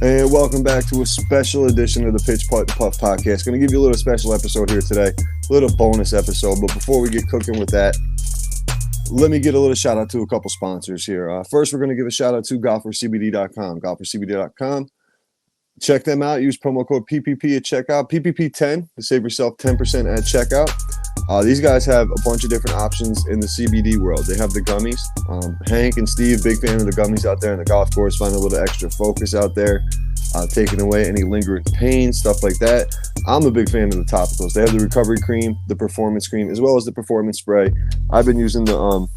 And welcome back to a special edition of the Pitch Putt Puff podcast. Going to give you a little special episode here today, a little bonus episode. But before we get cooking with that, let me get a little shout out to a couple sponsors here. First, we're going to give a shout out to golfercbd.com. Golfercbd.com. Check them out. Use promo code PPP at checkout. PPP10 to save yourself 10% at checkout. These guys have a bunch of different options in the CBD world. They have the gummies. Hank and Steve, big fan of the gummies out there on the golf course. Find a little extra focus out there, taking away any lingering pain, stuff like that. I'm a big fan of the topicals. They have the recovery cream, the performance cream, as well as the performance spray. I've been using the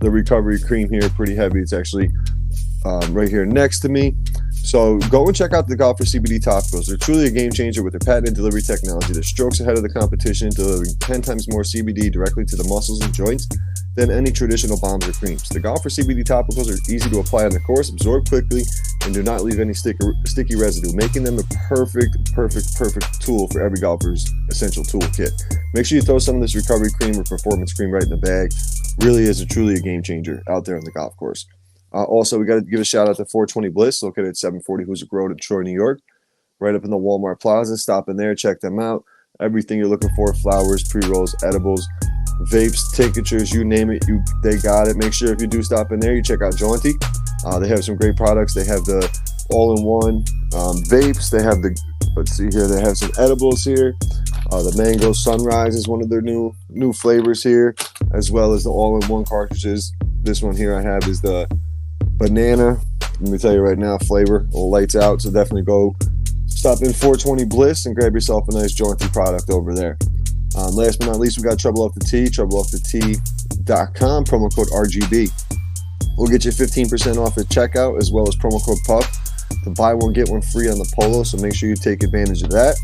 recovery cream here pretty heavy. It's actually right here next to me. So go and check out the Golfer CBD topicals. They're truly a game changer with their patented delivery technology. They're strokes ahead of the competition, delivering 10 times more CBD directly to the muscles and joints than any traditional balms or creams. The Golfer CBD topicals are easy to apply on the course, absorb quickly, and do not leave any sticky residue, making them the perfect tool for every golfer's essential toolkit. Make sure you throw some of this recovery cream or performance cream right in the bag. Really is truly a game changer out there on the golf course. Also, we got to give a shout out to 420 Bliss, located at 740 Hoosick Road in Troy, New York, right up in the Walmart Plaza. Stop in there, check them out. Everything you're looking for: flowers, pre-rolls, edibles, vapes, tinctures, you name it, they got it. Make sure if you do stop in there, you check out Jaunty. They have some great products. They have the all-in-one vapes. They have they have some edibles here. The Mango Sunrise is one of their new flavors here, as well as the all-in-one cartridges. This one here I have is the banana. Let me tell you right now, flavor all lights out. So definitely go stop in 420 Bliss and grab yourself a nice Jaunty product over there. Last but not least, we got Trouble Off the Tee, troubleoffthetee.com, promo code RGB. We'll get you 15% off at checkout, as well as promo code PUFF to buy one, get one free on the polo. So make sure you take advantage of that.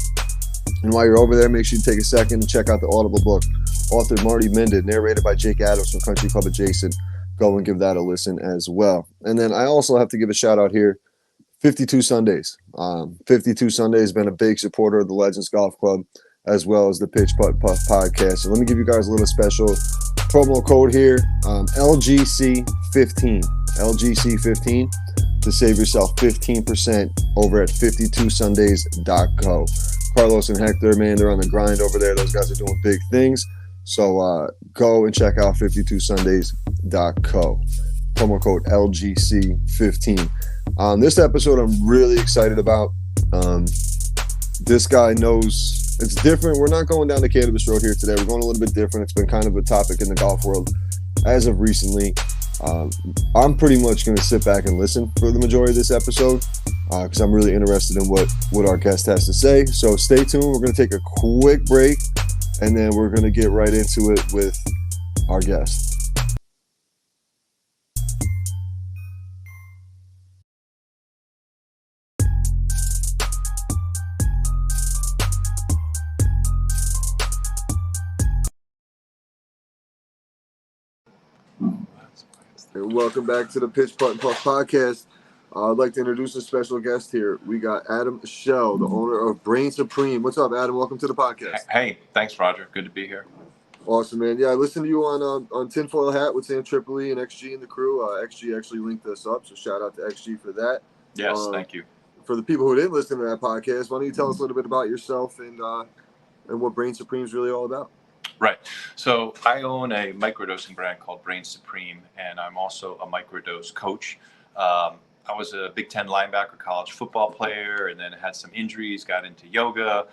And while you're over there, make sure you take a second and check out the Audible book, authored Marty Mended, narrated by Jake Adams from Country Club Adjacent. Go and give that a listen as well. And then I also have to give a shout out here, 52 Sundays. 52 Sundays has been a big supporter of the Legends Golf Club, as well as the Pitch Putt Puff podcast. So let me give you guys a little special promo code here, LGC15, LGC15, to save yourself 15% over at 52sundays.co. Carlos and Hector, man, they're on the grind over there. Those guys are doing big things. So go and check out 52sundays.co. Promo code LGC15. This episode I'm really excited about. This guy knows it's different. We're not going down the cannabis road here today. We're going a little bit different. It's been kind of a topic in the golf world as of recently. I'm pretty much going to sit back and listen for the majority of this episode because I'm really interested in what our guest has to say. So stay tuned. We're going to take a quick break, and then we're going to get right into it with our guest. Welcome back to the Pitch Putt Puff podcast. I'd like to introduce a special guest here. We got Adam Shell, the owner of Brain Supreme. What's up, Adam? Welcome to the podcast. Hey, thanks, Roger. Good to be here. Awesome, man. Yeah, I listened to you on Tinfoil Hat with Sam Tripoli and XG and the crew. XG actually linked us up, so shout out to XG for that. Yes, thank you. For the people who didn't listen to that podcast, why don't you tell us a little bit about yourself and what Brain Supreme is really all about? Right. So I own a microdosing brand called Brain Supreme, and I'm also a microdose coach. I was a Big Ten linebacker, college football player, and then had some injuries, got into yoga,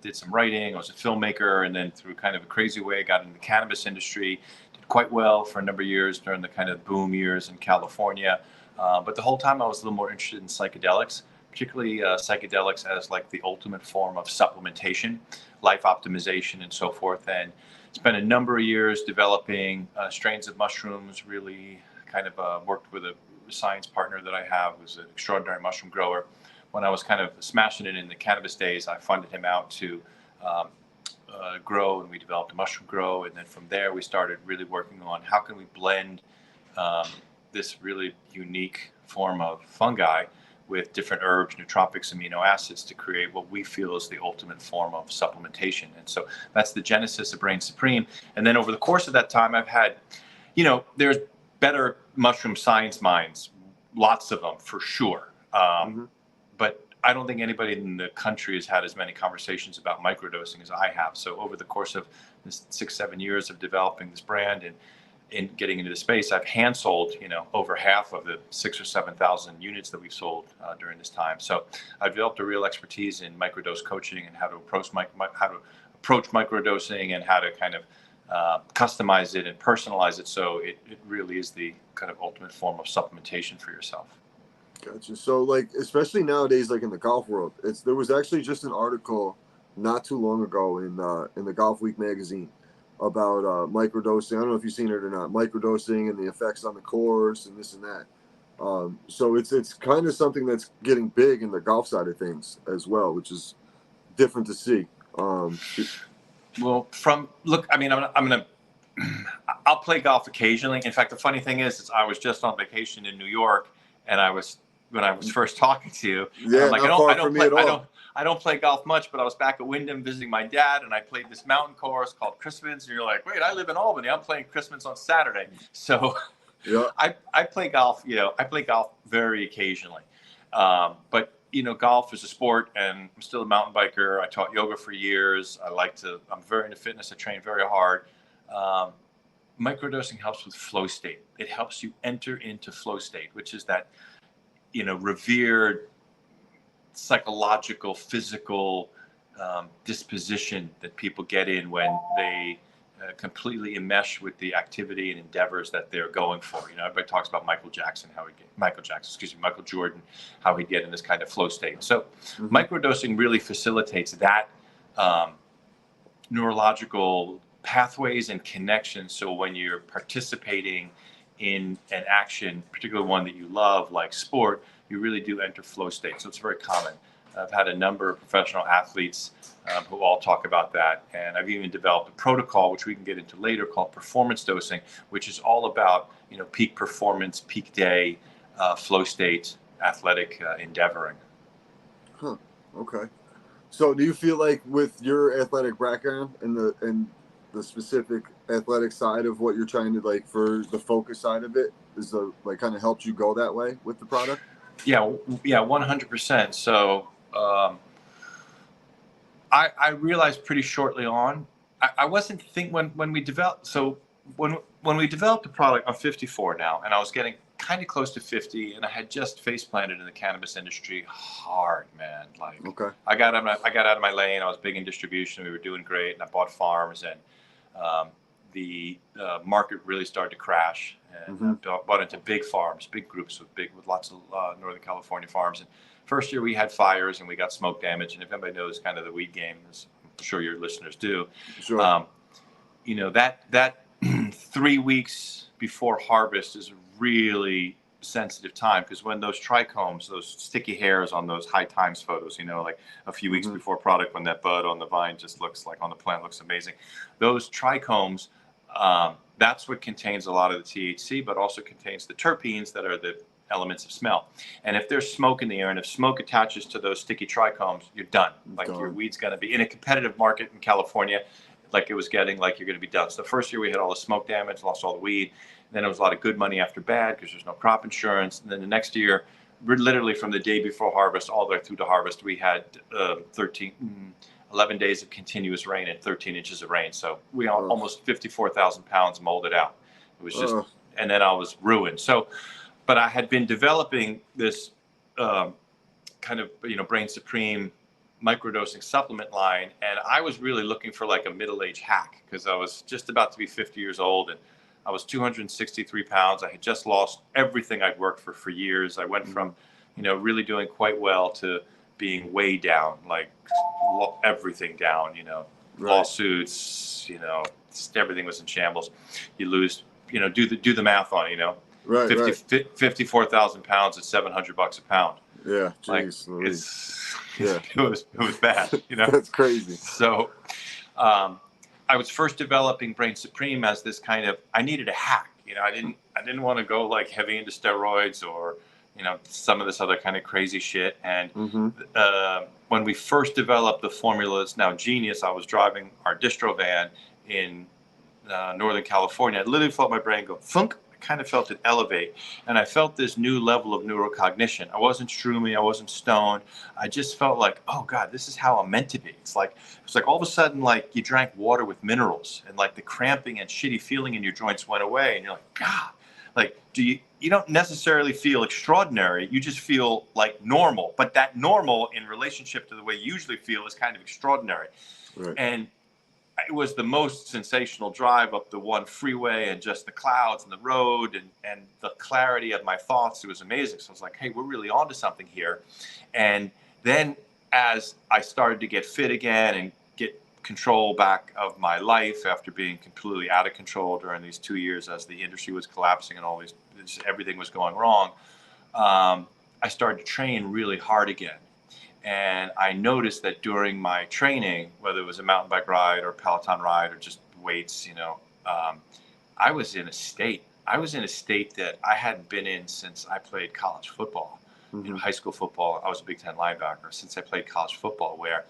did some writing. I was a filmmaker, and then through kind of a crazy way, got into the cannabis industry, did quite well for a number of years during the kind of boom years in California. But the whole time I was a little more interested in psychedelics, particularly psychedelics as like the ultimate form of supplementation, life optimization, and so forth. And spent a number of years developing strains of mushrooms, really kind of worked with a science partner that I have, who's an extraordinary mushroom grower. When I was kind of smashing it in the cannabis days, I funded him out to grow, and we developed a mushroom grow. And then from there, we started really working on how can we blend this really unique form of fungi with different herbs, nootropics, amino acids to create what we feel is the ultimate form of supplementation. And so that's the genesis of Brain Supreme. And then over the course of that time, I've had, there's better mushroom science minds, lots of them for sure. Mm-hmm. But I don't think anybody in the country has had as many conversations about microdosing as I have. So over the course of this 6-7 years of developing this brand and in getting into the space, I've hand sold, over half of the 6,000 or 7,000 units that we've sold during this time. So I've developed a real expertise in microdose coaching and how to approach microdosing and how to kind of customize it and personalize it. So it really is the kind of ultimate form of supplementation for yourself. Gotcha. So, like, especially nowadays, like in the golf world, there was actually just an article not too long ago in the Golf Week magazine about microdosing. I don't know if you've seen it or not. Microdosing and the effects on the course and this and that. So it's kind of something that's getting big in the golf side of things as well, which is different to see. Well, I'll play golf occasionally. In fact, the funny thing is I was just on vacation in New York, and when I was first talking to you, yeah, I'm like, I don't play golf much, but I was back at Wyndham visiting my dad, and I played this mountain course called Christmas. And you're like, wait, I live in Albany. I'm playing Christmas on Saturday. So yeah. I play golf. I play golf very occasionally, but golf is a sport, and I'm still a mountain biker. I taught yoga for years. I'm very into fitness. I train very hard. Microdosing helps with flow state. It helps you enter into flow state, which is that, revered psychological, physical disposition that people get in when they completely enmesh with the activity and endeavors that they're going for. Everybody talks about Michael Jordan, how he'd get in this kind of flow state. So microdosing really facilitates that neurological pathways and connections. So when you're participating in an action, particularly one that you love, like sport, you really do enter flow state. So it's very common. I've had a number of professional athletes who all talk about that. And I've even developed a protocol, which we can get into later, called performance dosing, which is all about, peak performance, peak day, flow state, athletic endeavoring. Huh. Okay. So do you feel like with your athletic background and the specific athletic side of what you're trying to, like, for the focus side of it, is kind of helped you go that way with the product? Yeah, 100%. So I realized pretty shortly on, I wasn't when we developed. So when we developed the product, I'm 54 now, and I was getting kind of close to 50, and I had just face planted in the cannabis industry hard, man. Like, okay. I got out of my lane. I was big in distribution. We were doing great, and I bought farms, and the market really started to crash, and bought into big farms, big groups with lots of Northern California farms. And first year we had fires and we got smoke damage. And if anybody knows kind of the weed game, as I'm sure your listeners do, sure. That 3 weeks before harvest is a really sensitive time, because when those trichomes, those sticky hairs on those high times photos, like a few weeks before product, when that bud on the vine just looks like on the plant looks amazing, those trichomes, that's what contains a lot of the THC, but also contains the terpenes that are the elements of smell. And if there's smoke in the air, and if smoke attaches to those sticky trichomes, you're done. Like, your weed's going to be in a competitive market in California, like it was getting, like you're going to be done. So the first year we had all the smoke damage, lost all the weed. Then it was a lot of good money after bad, because there's no crop insurance. And then the next year, literally from the day before harvest all the way through to harvest, we had 11 days of continuous rain and 13 inches of rain. So we almost 54,000 pounds molded out. It was just, and then I was ruined. So, but I had been developing this kind of, Brain Supreme microdosing supplement line, and I was really looking for like a middle-aged hack, because I was just about to be 50 years old, and I was 263 pounds. I had just lost everything I'd worked for years. I went from, really doing quite well to being way down, like everything down, lawsuits, everything was in shambles. You lose, do the math on, 54,000 pounds at $700 a pound. Yeah. Geez, like, it was bad, That's crazy. So, I was first developing Brain Supreme as this kind of, I needed a hack. I didn't want to go like heavy into steroids or, some of this other kind of crazy shit. And when we first developed the formula that's now Genius, I was driving our distro van in Northern California. I literally felt my brain go thunk. I kind of felt it elevate, and I felt this new level of neurocognition. I wasn't shroomy, I wasn't stoned. I just felt like, oh God, this is how I'm meant to be. It's like all of a sudden, like you drank water with minerals, and like the cramping and shitty feeling in your joints went away, and you're like, God, like you don't necessarily feel extraordinary. You just feel like normal, but that normal in relationship to the way you usually feel is kind of extraordinary. Right. And it was the most sensational drive up the one freeway, and just the clouds and the road and the clarity of my thoughts. It was amazing. So I was like, hey, we're really onto something here. And then as I started to get fit again and get control back of my life after being completely out of control during these 2 years as the industry was collapsing and everything was going wrong, I started to train really hard again. And I noticed that during my training, whether it was a mountain bike ride or Peloton ride or just weights, I was in a state. I was in a state that I hadn't been in since I played college football. High school football. I was a Big Ten linebacker since I played college football, where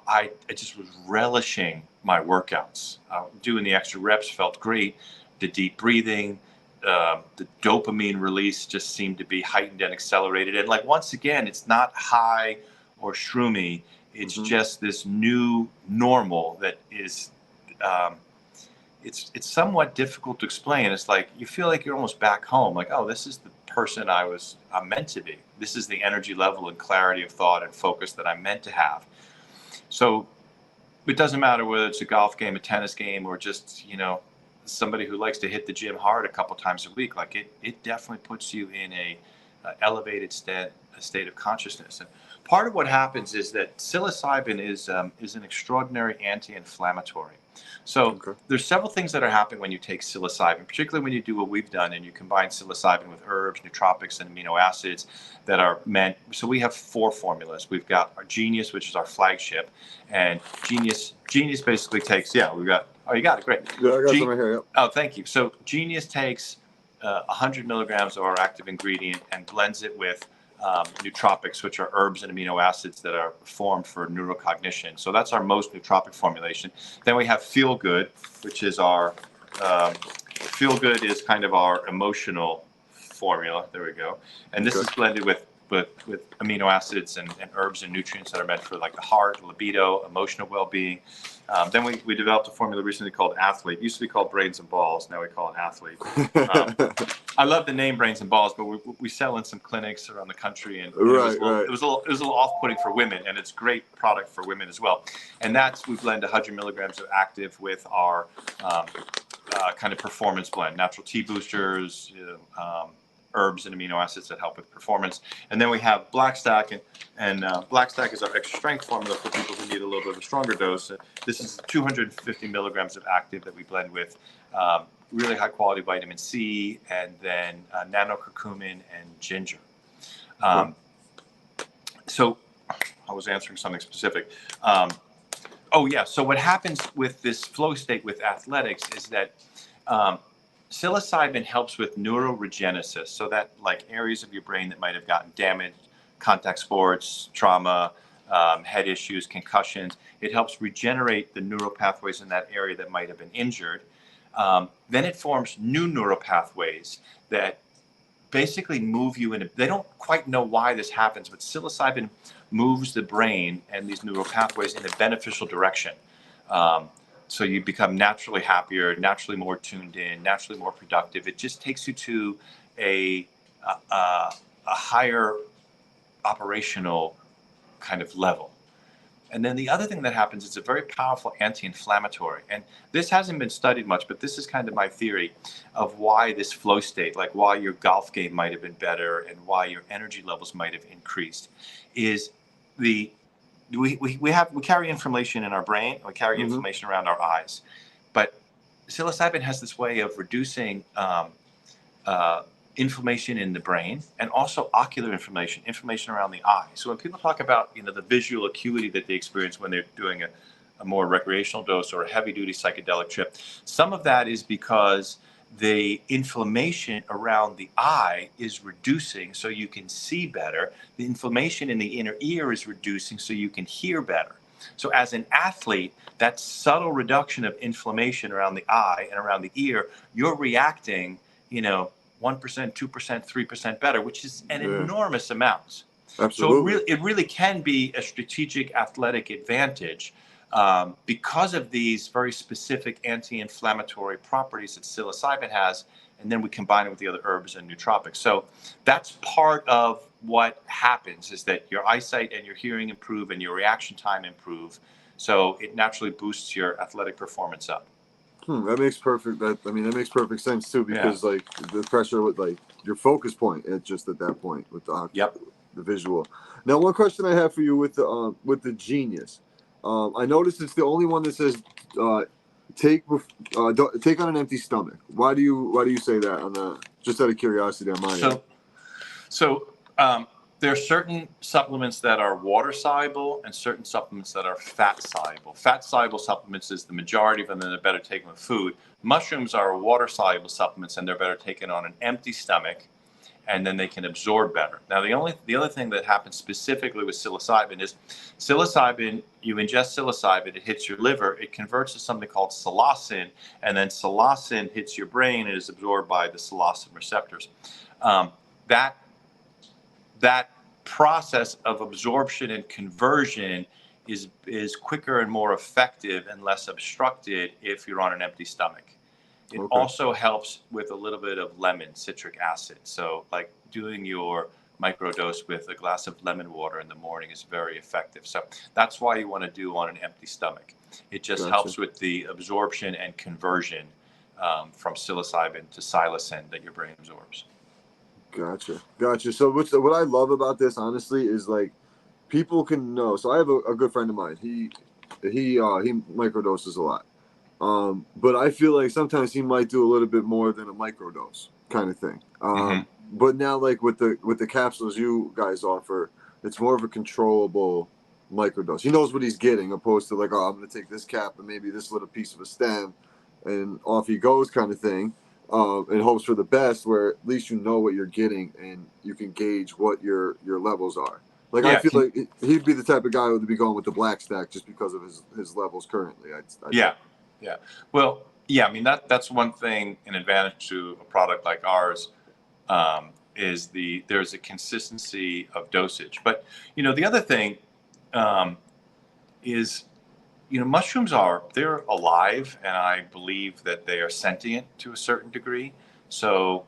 I just was relishing my workouts. Doing the extra reps felt great. The deep breathing, the dopamine release just seemed to be heightened and accelerated. And like, once again, it's not high or shroomy. It's just this new normal that is, it's somewhat difficult to explain. It's like, you feel like you're almost back home. Like, oh, this is the person I'm meant to be. This is the energy level and clarity of thought and focus that I'm meant to have. So it doesn't matter whether it's a golf game, a tennis game, or just, somebody who likes to hit the gym hard a couple times a week. Like it definitely puts you in a elevated state of consciousness. And part of what happens is that psilocybin is an extraordinary anti-inflammatory. So there's several things that are happening when you take psilocybin, particularly when you do what we've done and you combine psilocybin with herbs, nootropics, and amino acids that are meant. So we have 4 formulas. We've got our Genius, which is our flagship, and Genius basically takes. Yeah, we've got. Oh, you got it. Great. Yeah, I got some right here. Yep. Oh, thank you. So Genius takes 100 milligrams of our active ingredient and blends it with nootropics, which are herbs and amino acids that are formed for neurocognition. So that's our most nootropic formulation. Then we have Feel Good, which is our Feel Good is kind of our emotional formula. There we go. And this is blended with amino acids and herbs and nutrients that are meant for like the heart, libido, emotional well-being. Then we developed a formula recently called Athlete. It used to be called Brains and Balls. Now we call it Athlete. I love the name Brains and Balls, but we sell in some clinics around the country, and it was a little off-putting for women, and it's a great product for women as well. And we blend 100 milligrams of active with our kind of performance blend, natural T boosters, herbs and amino acids that help with performance. And then we have Black Stack, and Black Stack is our extra strength formula for people who need a little bit of a stronger dose. This is 250 milligrams of active that we blend with really high quality vitamin C, and then nanocurcumin and ginger. So I was answering something specific. So what happens with this flow state with athletics is that psilocybin helps with neuroregenesis, so that like areas of your brain that might have gotten damaged, contact sports, trauma, head issues, concussions, it helps regenerate the neural pathways in that area that might have been injured. Then it forms new neural pathways that basically move you in. They don't quite know why this happens, but psilocybin moves the brain and these neural pathways in a beneficial direction. So you become naturally happier, naturally more tuned in, naturally more productive. It just takes you to a higher operational kind of level. And then the other thing that happens, it's a very powerful anti-inflammatory. And this hasn't been studied much, but this is kind of my theory of why this flow state, like why your golf game might have been better and why your energy levels might have increased, is we carry inflammation in our brain, we carry inflammation around our eyes. But psilocybin has this way of reducing inflammation in the brain, and also ocular inflammation around the eye. So when people talk about the visual acuity that they experience when they're doing a more recreational dose or a heavy duty psychedelic trip, some of that is because the inflammation around the eye is reducing so you can see better. The inflammation in the inner ear is reducing so you can hear better. So as an athlete, that subtle reduction of inflammation around the eye and around the ear, you're reacting 1%, 2%, 3% better, which is an Yeah, enormous amount. So absolutely. it really can be a strategic athletic advantage because of these very specific anti-inflammatory properties that psilocybin has, and then we combine it with the other herbs and nootropics. So that's part of what happens, is that your eyesight and your hearing improve and your reaction time improve. So it naturally boosts your athletic performance up. That makes perfect. That makes perfect sense too, Yeah. because like the pressure with like your focus point at just at that point with Yep. the visual. Now, one question I have for you with the Genius, I noticed it's the only one that says uh, take on an empty stomach. Why do you say that on the, just out of curiosity on my end? So there are certain supplements that are water soluble and certain supplements that are fat soluble. Fat soluble supplements is the majority of them, and they're better taken with food. Mushrooms are water soluble supplements, and they're better taken on an empty stomach, and then they can absorb better. Now, the other thing that happens specifically with psilocybin is psilocybin. You ingest psilocybin, it hits your liver, it converts to something called psilocin, and then psilocin hits your brain and is absorbed by the psilocin receptors. Um, that that process of absorption and conversion is quicker and more effective and less obstructed if you're on an empty stomach. It Okay. also helps with a little bit of lemon citric acid. So like doing your microdose with a glass of lemon water in the morning is very effective. So that's why you want to do on an empty stomach. It just Gotcha. helps with the absorption and conversion from psilocybin to psilocin that your brain absorbs. Gotcha. So what I love about this, honestly, is like people can know. So I have a good friend of mine. He microdoses a lot. But I feel like sometimes he might do a little bit more than a microdose kind of thing. Mm-hmm. But now, like with the capsules you guys offer, it's more of a controllable microdose. He knows what he's getting, opposed to like, oh, I'm going to take this cap and maybe this little piece of a stem, and off he goes, kind of thing. And hopes for the best, where at least you know what you're getting and you can gauge what your levels are. Like I Yeah. feel like he'd be the type of guy who would be going with the black stack just because of his levels currently. Yeah. Yeah. Well, yeah. I mean that's one thing, an advantage to a product like ours is there's a consistency of dosage. But the other thing is mushrooms they're alive, and I believe that they are sentient to a certain degree. So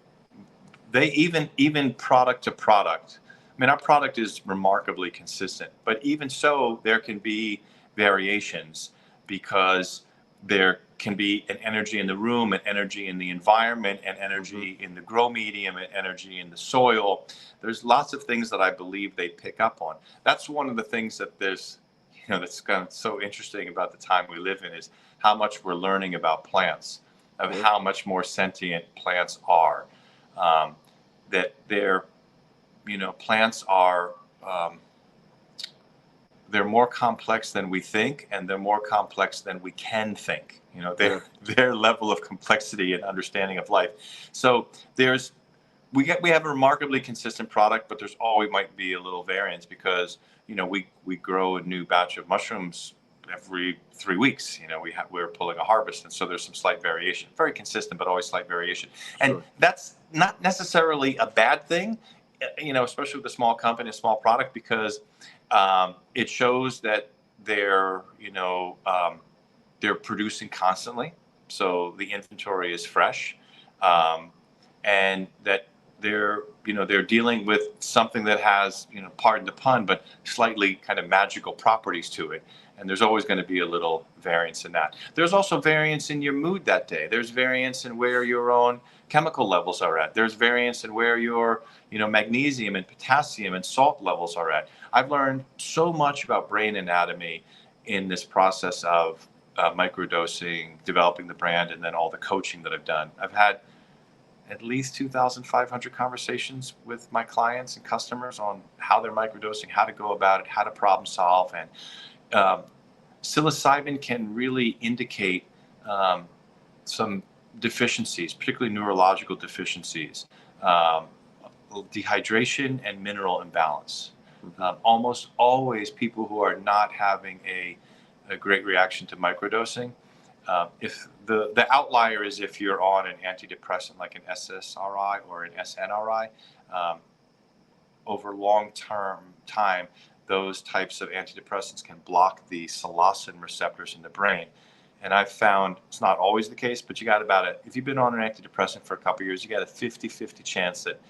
they even product to product. I mean, our product is remarkably consistent, but even so, there can be variations because there can be an energy in the room, an energy in the environment, an energy in the grow medium, an energy in the soil. There's lots of things that I believe they pick up on. That's one of the things that that's kind of so interesting about the time we live in, is how much we're learning about plants, of how much more sentient plants are. That plants are, they're more complex than we think, and they're more complex than we can think. Their level of complexity and understanding of life. So we have a remarkably consistent product, but there's always might be a little variance because we grow a new batch of mushrooms every 3 weeks. We're pulling a harvest, and so there's some slight variation. Very consistent, but always slight variation. And Sure. that's not necessarily a bad thing, especially with a small company, a small product, because it shows that they're producing constantly, so the inventory is fresh, and that they're dealing with something that has, pardon the pun, but slightly kind of magical properties to it. And there's always going to be a little variance in that. There's also variance in your mood that day. There's variance in where your own chemical levels are at. There's variance in where your, magnesium and potassium and salt levels are at. I've learned so much about brain anatomy in this process of microdosing, developing the brand, and then all the coaching that I've done. I've had at least 2,500 conversations with my clients and customers on how they're microdosing, how to go about it, how to problem solve. And psilocybin can really indicate some deficiencies, particularly neurological deficiencies, dehydration and mineral imbalance. Almost always people who are not having a great reaction to microdosing, if the outlier is if you're on an antidepressant like an SSRI or an SNRI. Over long-term time, those types of antidepressants can block the psilocin receptors in the brain. And I've found it's not always the case, but you got if you've been on an antidepressant for a couple of years, you got a 50-50 chance that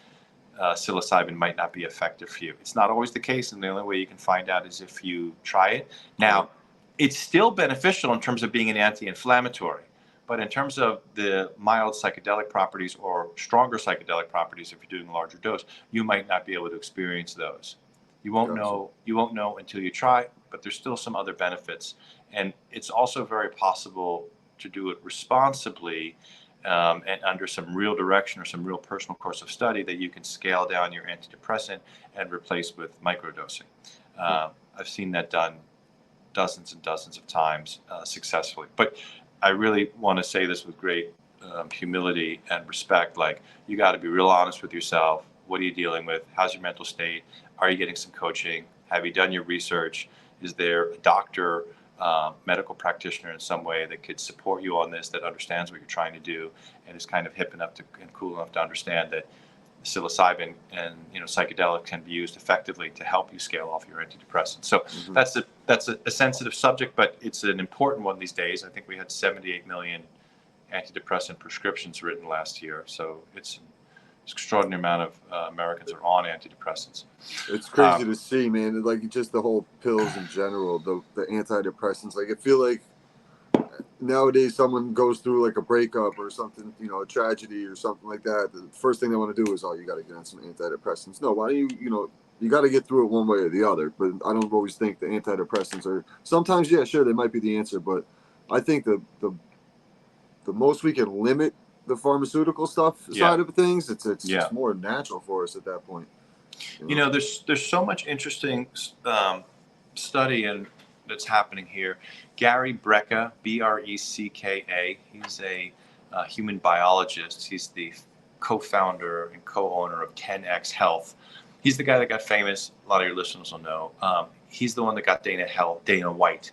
psilocybin might not be effective for you. It's not always the case, and the only way you can find out is if you try it. Now, it's still beneficial in terms of being an anti-inflammatory, but in terms of the mild psychedelic properties or stronger psychedelic properties, if you're doing a larger dose, you might not be able to experience those. You won't know. You won't know until you try, but there's still some other benefits, and it's also very possible to do it responsibly. And under some real direction or some real personal course of study, that you can scale down your antidepressant and replace with microdosing. I've seen that done dozens and dozens of times successfully. But I really want to say this with great humility and respect. Like, you got to be real honest with yourself. What are you dealing with? How's your mental state? Are you getting some coaching? Have you done your research? Is there a doctor, medical practitioner in some way that could support you on this, that understands what you're trying to do and is kind of hip enough to and cool enough to understand that psilocybin and psychedelic can be used effectively to help you scale off your antidepressants. So that's a sensitive subject, but it's an important one these days. I think we had 78 million antidepressant prescriptions written last year, so it's an extraordinary amount of Americans are on antidepressants. It's crazy to see, man. Like, just the whole pills in general, the antidepressants. Like, I feel like nowadays someone goes through like a breakup or something, a tragedy or something like that. The first thing they want to do is, you got to get on some antidepressants. No, why do you got to get through it one way or the other. But I don't always think the antidepressants are, sometimes, yeah, sure, they might be the answer. But I think the most we can limit the pharmaceutical stuff side of things, it's more natural for us at that point. There's so much interesting study that's happening here. Gary Brecka, Brecka, he's a human biologist. He's the co-founder and co-owner of 10X Health. He's the guy that got famous. A lot of your listeners will know. He's the one that got Dana White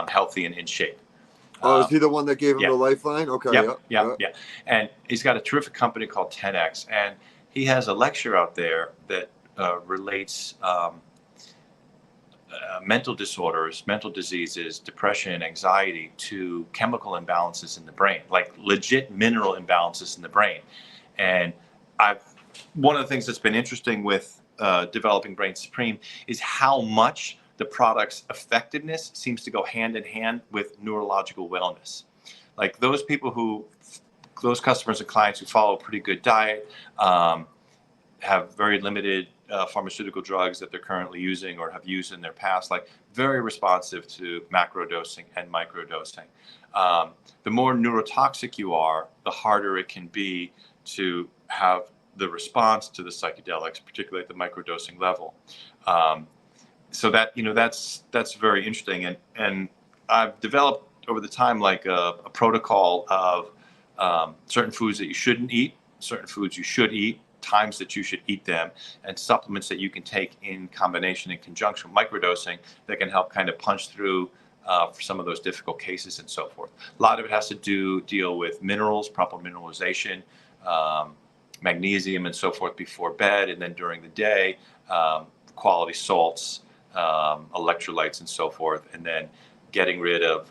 healthy and in shape. Is he the one that gave him the lifeline? Okay. Yeah. And he's got a terrific company called 10X. And he has a lecture out there that relates mental disorders, mental diseases, depression, anxiety to chemical imbalances in the brain, like legit mineral imbalances in the brain. And one of the things that's been interesting with developing Brain Supreme is how much the product's effectiveness seems to go hand in hand with neurological wellness. Like, those customers and clients who follow a pretty good diet, have very limited pharmaceutical drugs that they're currently using or have used in their past, like, very responsive to macrodosing and microdosing. The more neurotoxic you are, the harder it can be to have the response to the psychedelics, particularly at the microdosing level. So that, that's very interesting. And I've developed over the time, like a protocol of certain foods that you shouldn't eat, certain foods you should eat, times that you should eat them, and supplements that you can take in combination, in conjunction with microdosing, that can help kind of punch through for some of those difficult cases and so forth. A lot of it has to deal with minerals, proper mineralization, magnesium and so forth before bed, and then during the day, quality salts, electrolytes and so forth, and then getting rid of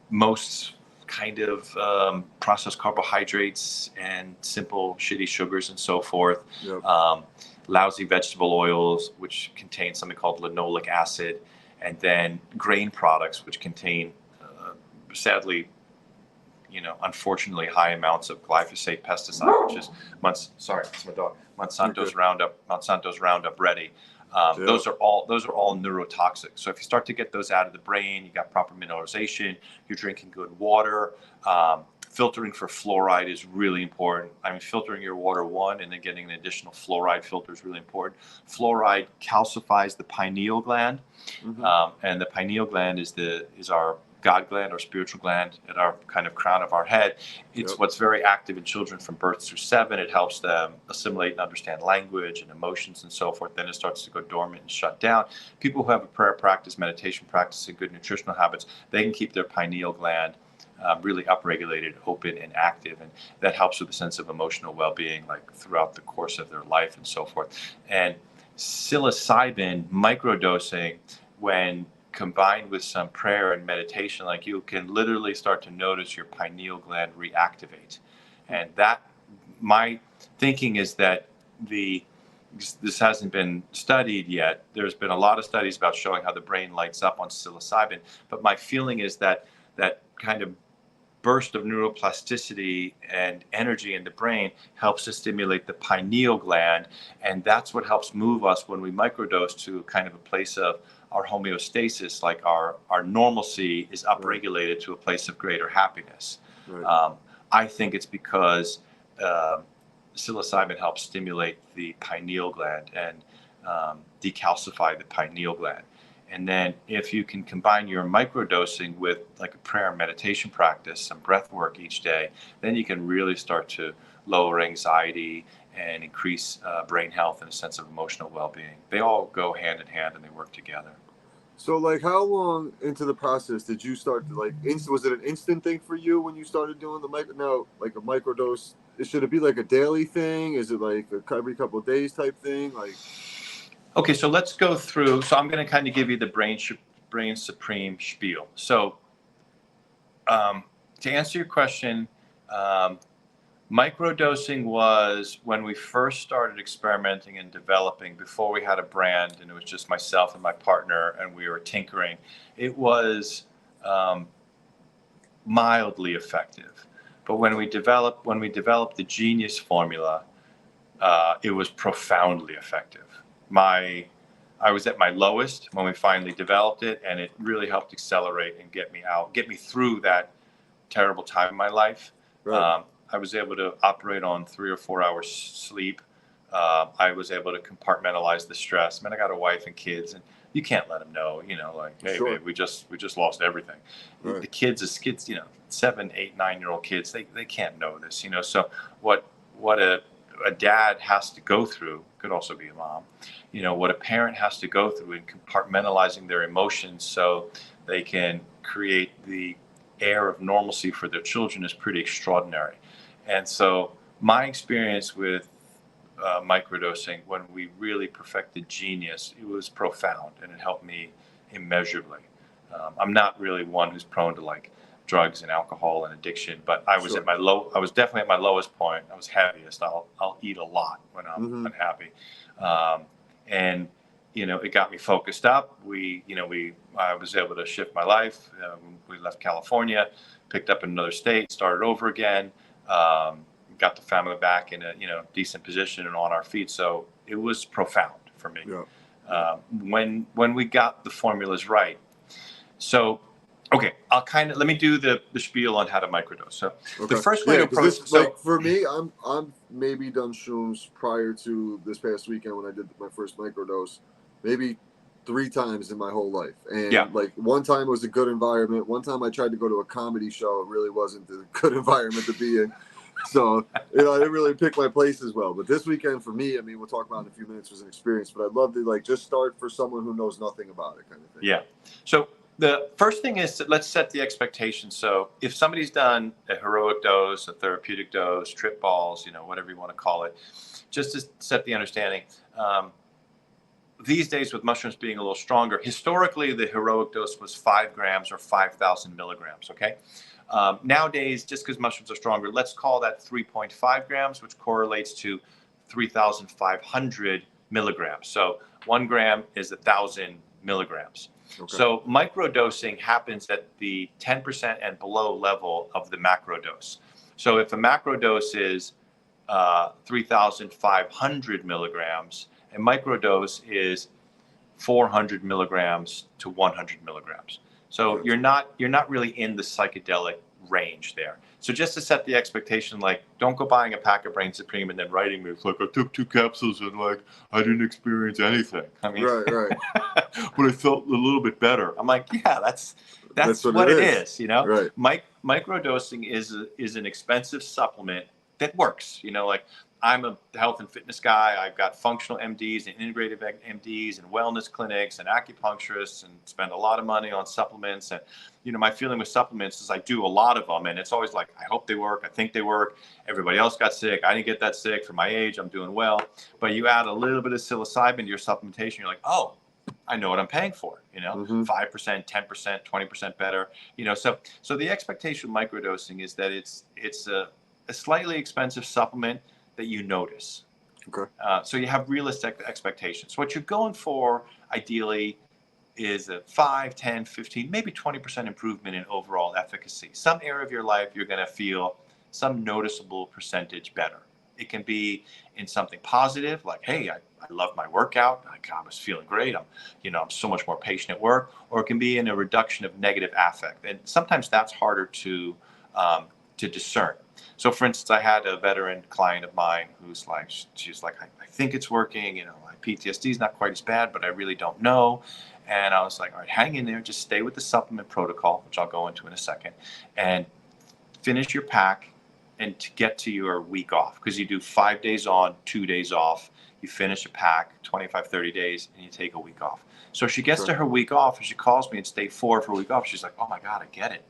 most kind of processed carbohydrates and simple shitty sugars and so forth. Lousy vegetable oils, which contain something called linoleic acid, and then grain products, which contain sadly, unfortunately, high amounts of glyphosate pesticide, which is that's my dog, Monsanto's Roundup Ready. Those are all neurotoxic. So if you start to get those out of the brain, you got proper mineralization, you're drinking good water. Filtering for fluoride is really important. I mean, filtering your water, and then getting an additional fluoride filter is really important. Fluoride calcifies the pineal gland, and the pineal gland is our God gland or spiritual gland at our kind of crown of our head. It's what's very active in children from birth through 7. It helps them assimilate and understand language and emotions and so forth. Then it starts to go dormant and shut down. People who have a prayer practice, meditation practice, and good nutritional habits, they can keep their pineal gland really upregulated, open, and active, and that helps with a sense of emotional well-being, like throughout the course of their life and so forth. And psilocybin microdosing, when combined with some prayer and meditation, like you can literally start to notice your pineal gland reactivate. And that, my thinking is that this hasn't been studied yet. There's been a lot of studies about showing how the brain lights up on psilocybin, but my feeling is that that kind of burst of neuroplasticity and energy in the brain helps to stimulate the pineal gland, and that's what helps move us when we microdose to kind of a place of our homeostasis, like our normalcy is upregulated to a place of greater happiness. I think it's because psilocybin helps stimulate the pineal gland and decalcify the pineal gland. And then if you can combine your microdosing with like a prayer and meditation practice, some breath work each day, then you can really start to lower anxiety and increase brain health and a sense of emotional well-being. They all go hand in hand and they work together. So, like, how long into the process did you start to, like, was it an instant thing for you when you started doing the like a microdose? Should it be like a daily thing? Is it like every couple of days type thing? Like, okay, so let's go through. So I'm going to kind of give you the brain supreme spiel. So to answer your question, microdosing was when we first started experimenting and developing, before we had a brand and it was just myself and my partner and we were tinkering. It was mildly effective. But when we developed the Genius formula, it was profoundly effective. I was at my lowest when we finally developed it, and it really helped accelerate and get me through that terrible time in my life. I was able to operate on 3 or 4 hours sleep. I was able to compartmentalize the stress. Man, I got a wife and kids, and you can't let them know, like, hey, babe, we just lost everything. The kids, 7, 8, 9-year-old kids, they can't know this, So what a dad has to go through, could also be a mom, what a parent has to go through in compartmentalizing their emotions so they can create the air of normalcy for their children is pretty extraordinary. And so my experience with microdosing, when we really perfected Genius, it was profound and it helped me immeasurably. I'm not really one who's prone to like drugs and alcohol and addiction, but I was I was definitely at my lowest point. I was heaviest. I'll eat a lot when I'm unhappy. And it got me focused up. I was able to shift my life. We left California, picked up in another state, started over again, got the family back in a decent position and on our feet. So it was profound for me. When we got the formulas right. So, okay, let me do the spiel on how to microdose. So the first way to approach. Like for me, I'm maybe done shrooms prior to this past weekend when I did my first microdose, maybe 3 times in my whole life. And like one time was a good environment. One time I tried to go to a comedy show. It really wasn't a good environment to be in. So, I didn't really pick my place as well. But this weekend for me, we'll talk about it in a few minutes, was an experience. But I'd love to like just start for someone who knows nothing about it kind of thing. Yeah. So the first thing is let's set the expectation. So if somebody's done a heroic dose, a therapeutic dose, trip balls, whatever you want to call it, just to set the understanding, these days with mushrooms being a little stronger, historically the heroic dose was 5 grams or 5,000 milligrams, okay? Nowadays, just because mushrooms are stronger, let's call that 3.5 grams, which correlates to 3,500 milligrams. So 1 gram is 1,000 milligrams. Okay. So microdosing happens at the 10% and below level of the macro dose. So if a macro dose is 3,500 milligrams, a microdose is 400 milligrams to 100 milligrams. So you're not really in the psychedelic range there. So just to set the expectation, like, don't go buying a pack of Brain Supreme and then writing me, it's like, I took 2 capsules and like I didn't experience anything. Right. But I felt a little bit better. I'm like, yeah, That's what it is, Right. Microdosing is an expensive supplement that works. Like I'm a health and fitness guy. I've got functional MDs and integrative MDs and wellness clinics and acupuncturists and spend a lot of money on supplements. And, my feeling with supplements is I do a lot of them. And it's always like, I hope they work. I think they work. Everybody else got sick. I didn't get that sick. For my age, I'm doing well. But you add a little bit of psilocybin to your supplementation, you're like, oh, I know what I'm paying for, 5%, 10%, 20% better, so the expectation with microdosing is that it's a slightly expensive supplement that you notice. Okay. So you have realistic expectations. What you're going for ideally is a 5, 10, 15, maybe 20% improvement in overall efficacy. Some area of your life, you're going to feel some noticeable percentage better. It can be in something positive, like, hey, I love my workout. I was feeling great. I'm so much more patient at work. Or it can be in a reduction of negative affect. And sometimes that's harder to discern. So for instance, I had a veteran client of mine who's like, she's like, I think it's working. My PTSD is not quite as bad, but I really don't know. And I was like, all right, hang in there. Just stay with the supplement protocol, which I'll go into in a second, and finish your pack and to get to your week off, because you do 5 days on, 2 days off. You finish a pack, 25, 30 days, and you take a week off. So she gets to her week off, and she calls me, it's day 4 of her week off. She's like, oh my God, I get it.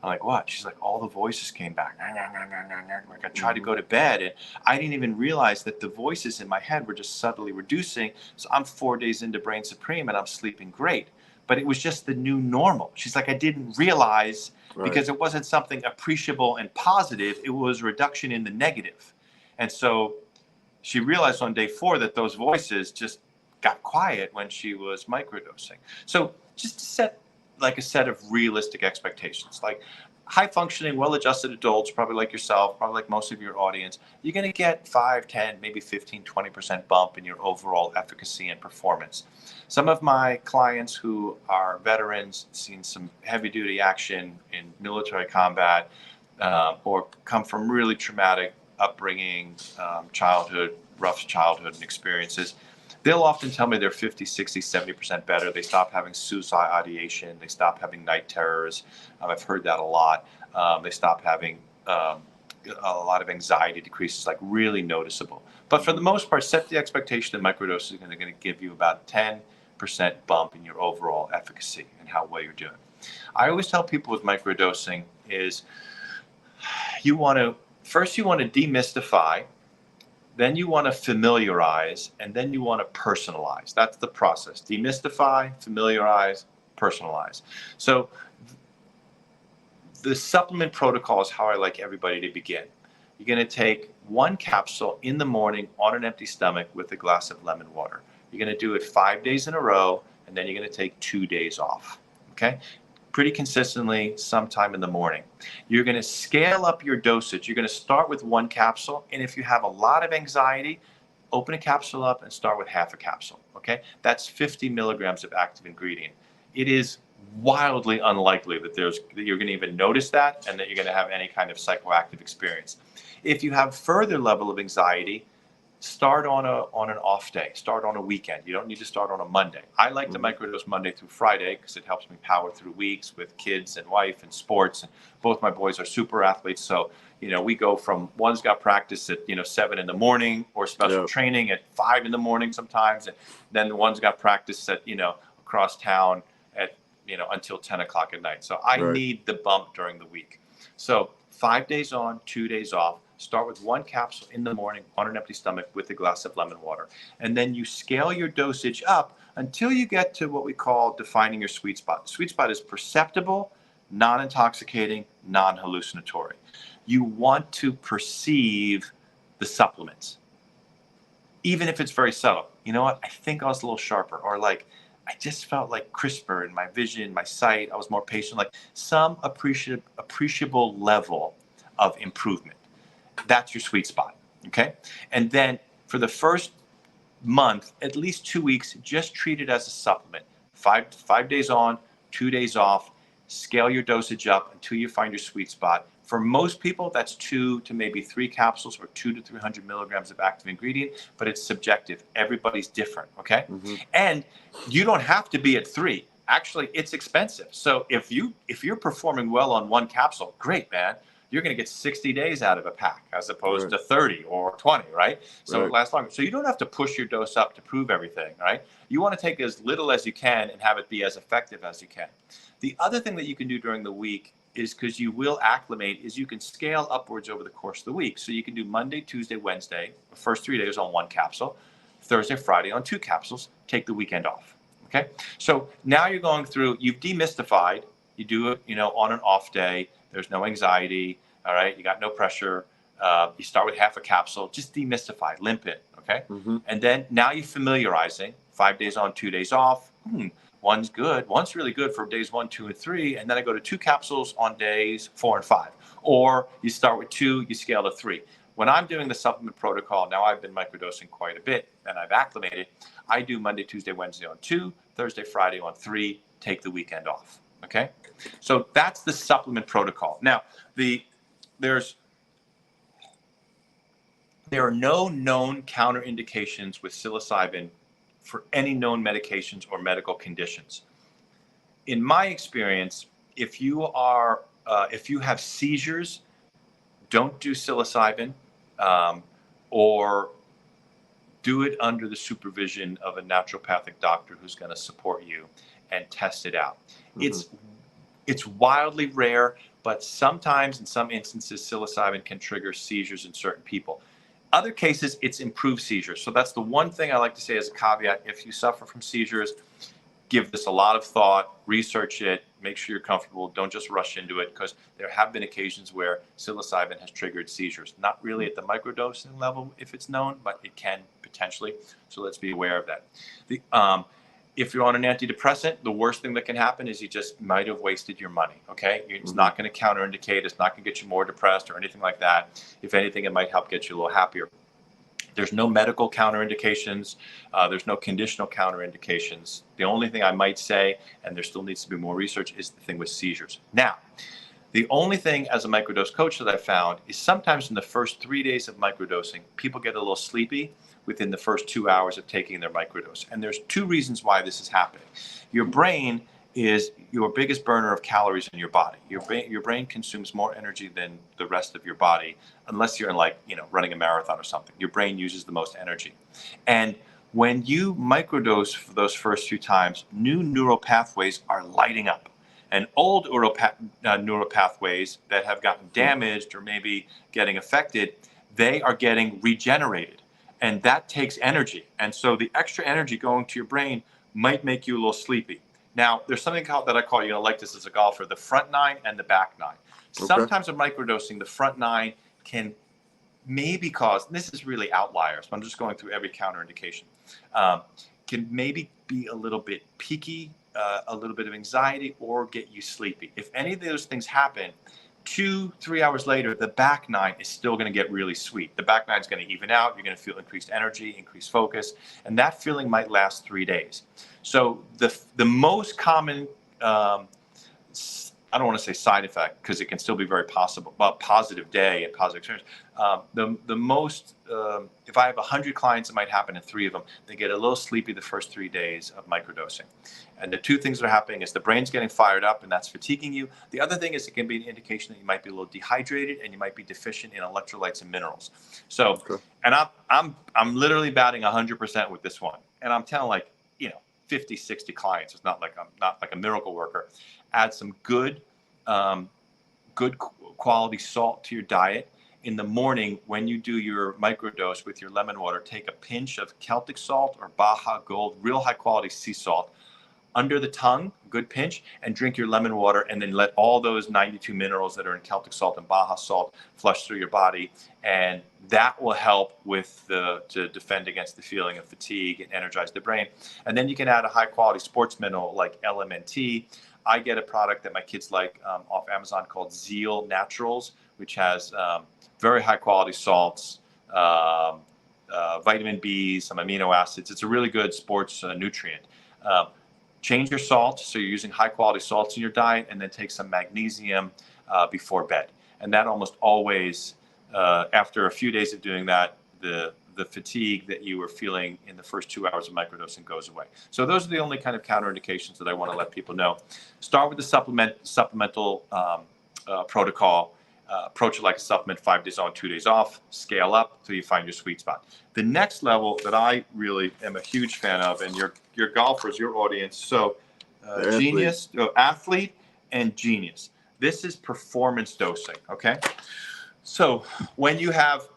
I'm like, what? She's like, all the voices came back. Like I tried to go to bed, and I didn't even realize that the voices in my head were just subtly reducing. So I'm 4 days into Brain Supreme, and I'm sleeping great. But it was just the new normal. She's like, I didn't realize, because it wasn't something appreciable and positive. It was a reduction in the negative. And so she realized on day 4 that those voices just got quiet when she was microdosing. So just to set like a set of realistic expectations, like high functioning, well-adjusted adults, probably like yourself, probably like most of your audience, you're going to get 5, 10, maybe 15, 20% bump in your overall efficacy and performance. Some of my clients who are veterans, seen some heavy duty action in military combat, or come from really traumatic upbringing, rough childhood experiences, they'll often tell me they're 50, 60, 70% better. They stop having suicide ideation. They stop having night terrors. I've heard that a lot. They stop having a lot of anxiety decreases, like really noticeable. But for the most part, set the expectation that microdosing is going to give you about 10% bump in your overall efficacy and how well you're doing. I always tell people with microdosing is you want to demystify, then you want to familiarize, and then you want to personalize. That's the process. Demystify, familiarize, personalize. So the supplement protocol is how I like everybody to begin. You're going to take 1 capsule in the morning on an empty stomach with a glass of lemon water. You're going to do it 5 days in a row, and then you're going to take 2 days off. Okay? Pretty consistently sometime in the morning. You're going to scale up your dosage. You're going to start with 1 capsule. And if you have a lot of anxiety, open a capsule up and start with half a capsule. Okay? That's 50 milligrams of active ingredient. It is wildly unlikely that you're going to even notice that and that you're going to have any kind of psychoactive experience. If you have further level of anxiety, start on an off day. Start on a weekend. You don't need to start on a Monday. I like to microdose Monday through Friday because it helps me power through weeks with kids and wife and sports. And both my boys are super athletes, so we go from one's got practice at 7 in the morning or special training at 5 in the morning sometimes, and then the one's got practice at across town at until 10 o'clock at night. So I need the bump during the week. So 5 days on, 2 days off. Start with 1 capsule in the morning on an empty stomach with a glass of lemon water. And then you scale your dosage up until you get to what we call defining your sweet spot. The sweet spot is perceptible, non-intoxicating, non-hallucinatory. You want to perceive the supplements, even if it's very subtle. You know what? I think I was a little sharper, or like I just felt like crisper in my vision, my sight. I was more patient, like some appreciable level of improvement. That's your sweet spot, okay? And then for the first month, at least 2 weeks, just treat it as a supplement. 5 days on, 2 days off. Scale your dosage up until you find your sweet spot. For most people, that's 2 to maybe 3 capsules or 200 to 300 milligrams of active ingredient, but it's subjective. Everybody's different, okay? And you don't have to be at 3. actually it's expensive. So if you're performing well on one capsule, great, man. You're going to get 60 days out of a pack as opposed to 30 or 20, right? So it lasts longer. So you don't have to push your dose up to prove everything, right? You want to take as little as you can and have it be as effective as you can. The other thing that you can do during the week is, because you will acclimate, is you can scale upwards over the course of the week. So you can do Monday, Tuesday, Wednesday, the first 3 days on one capsule, Thursday, Friday on two capsules, take the weekend off. Okay. So now you're going through, you've demystified, you do it, on an off day, there's no anxiety. All right. You got no pressure. You start with half a capsule, just demystify, limp it. Okay. Mm-hmm. And then now you're familiarizing 5 days on, 2 days off. One's good. One's really good for days 1, 2, and 3. And then I go to 2 capsules on days 4 and 5. Or you start with 2, you scale to 3. When I'm doing the supplement protocol, now I've been microdosing quite a bit and I've acclimated. I do Monday, Tuesday, Wednesday on 2, Thursday, Friday on 3, take the weekend off. Okay. So that's the supplement protocol. Now, there are no known counterindications with psilocybin for any known medications or medical conditions. In my experience, if you have seizures, don't do psilocybin, or do it under the supervision of a naturopathic doctor who's going to support you and test it out. Mm-hmm. It's wildly rare, but sometimes, in some instances, psilocybin can trigger seizures in certain people. Other cases, it's improved seizures. So that's the one thing I like to say as a caveat. If you suffer from seizures, give this a lot of thought, research it, make sure you're comfortable. Don't just rush into it, because there have been occasions where psilocybin has triggered seizures. Not really at the microdosing level if it's known, but it can potentially. So let's be aware of that. If you're on an antidepressant, the worst thing that can happen is you just might have wasted your money, okay? It's not going to counteraindicate. It's not going to get you more depressed or anything like that. If anything, it might help get you a little happier. There's no medical counterindications. There's no conditional counterindications. The only thing I might say, and there still needs to be more research, is the thing with seizures. Now, the only thing as a microdose coach that I found is sometimes in the first 3 days of microdosing, people get a little sleepy within the first 2 hours of taking their microdose. And there's 2 reasons why this is happening. Your brain is your biggest burner of calories in your body. Your brain consumes more energy than the rest of your body, unless you're in running a marathon or something. Your brain uses the most energy. And when you microdose for those first few times, new neural pathways are lighting up. And old neural pathways that have gotten damaged or maybe getting affected, they are getting regenerated. And that takes energy. And so the extra energy going to your brain might make you a little sleepy. Now, there's something that I call, you're going to like this as a golfer, the front 9 and the back 9. Okay. Sometimes in microdosing, the front 9 can maybe cause, and this is really outliers, but I'm just going through every counterindication, can maybe be a little bit peaky, a little bit of anxiety, or get you sleepy. If any of those things happen, 2-3 hours later, the back 9 is still going to get really sweet. The back 9 is going to even out. You're going to feel increased energy, increased focus, and that feeling might last 3 days. So the most common, I don't want to say side effect, because it can still be very possible, but positive day and positive experience. The most, if I have 100 clients, it might happen in 3 of them. They get a little sleepy the first 3 days of microdosing. And the 2 things that are happening is the brain's getting fired up, and that's fatiguing you. The other thing is it can be an indication that you might be a little dehydrated and you might be deficient in electrolytes and minerals. So, okay. And I'm literally batting 100% with this one. And I'm telling 50, 60 clients. It's not like I'm not like a miracle worker. Add some good quality salt to your diet. In the morning, when you do your microdose with your lemon water, take a pinch of Celtic salt or Baja Gold, real high quality sea salt, under the tongue, good pinch, and drink your lemon water, and then let all those 92 minerals that are in Celtic salt and Baja salt flush through your body. And that will help to defend against the feeling of fatigue and energize the brain. And then you can add a high quality sports mineral like LMNT. I get a product that my kids like off Amazon called Zeal Naturals, which has very high quality salts, vitamin B, some amino acids. It's a really good sports nutrient. Change your salt, so you're using high quality salts in your diet, and then take some magnesium before bed. And that almost always, after a few days of doing that, the the fatigue that you were feeling in the first 2 hours of microdosing goes away. So those are the only kind of counterindications that I want to let people know. Start with the supplemental protocol. Approach it like a supplement, 5 days on, 2 days off, scale up till you find your sweet spot. The next level that I really am a huge fan of, and your golfers, your audience, so genius, athlete and genius. This is performance dosing, okay? So when you have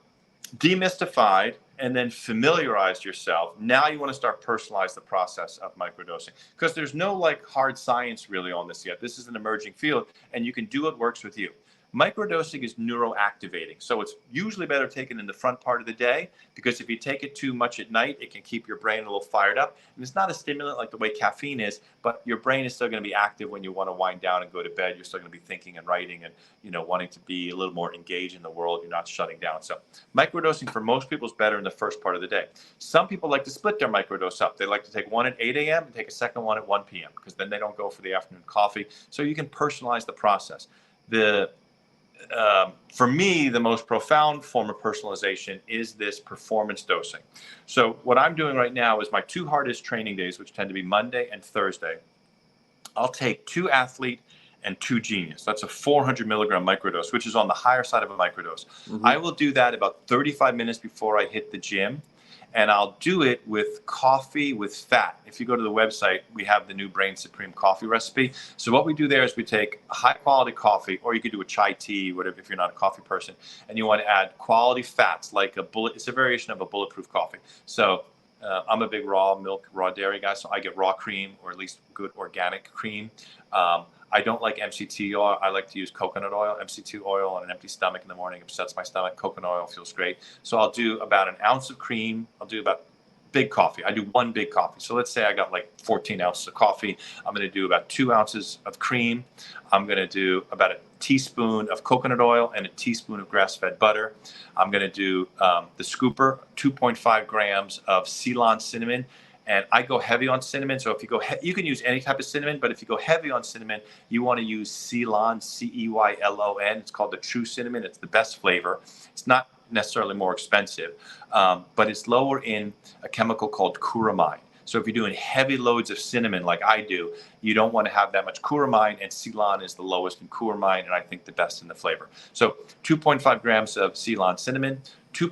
demystified and then familiarized yourself, now you want to start personalize the process of microdosing, because there's no like hard science really on this yet. This is an emerging field, and you can do what works with you. Microdosing is neuroactivating, so it's usually better taken in the front part of the day, because if you take it too much at night, it can keep your brain a little fired up. And it's not a stimulant like the way caffeine is, but your brain is still going to be active when you want to wind down and go to bed. You're still going to be thinking and writing and wanting to be a little more engaged in the world. You're not shutting down. So microdosing for most people is better in the first part of the day. Some people like to split their microdose up. They like to take one at 8 a.m. and take a second one at 1 p.m. because then they don't go for the afternoon coffee. So you can personalize the process. For me, the most profound form of personalization is this performance dosing. So what I'm doing right now is my 2 hardest training days, which tend to be Monday and Thursday. I'll take 2 athlete and 2 genius. That's a 400 milligram microdose, which is on the higher side of a microdose. I will do that about 35 minutes before I hit the gym. And I'll do it with coffee with fat. If you go to the website, we have the new Brain Supreme coffee recipe. So what we do there is we take high quality coffee, or you could do a chai tea, whatever, if you're not a coffee person, and you want to add quality fats, like it's a variation of a bulletproof coffee. So I'm a big raw milk, raw dairy guy, so I get raw cream, or at least good organic cream. I don't like MCT oil. I like to use coconut oil. MCT oil on an empty stomach in the morning upsets my stomach. Coconut oil feels great. So I'll do about an ounce of cream. I'll do about big coffee. I do 1 big coffee. So let's say I got like 14 ounces of coffee. I'm going to do about 2 ounces of cream. I'm going to do about a teaspoon of coconut oil and a teaspoon of grass-fed butter. I'm going to do the scooper, 2.5 grams of Ceylon cinnamon. And I go heavy on cinnamon. So if you go, you can use any type of cinnamon, but if you go heavy on cinnamon, you want to use Ceylon, Ceylon. It's called the true cinnamon. It's the best flavor. It's not necessarily more expensive, but it's lower in a chemical called curamine. So if you're doing heavy loads of cinnamon like I do, you don't want to have that much curamine, and Ceylon is the lowest in curamine, and I think the best in the flavor. So 2.5 grams of Ceylon cinnamon,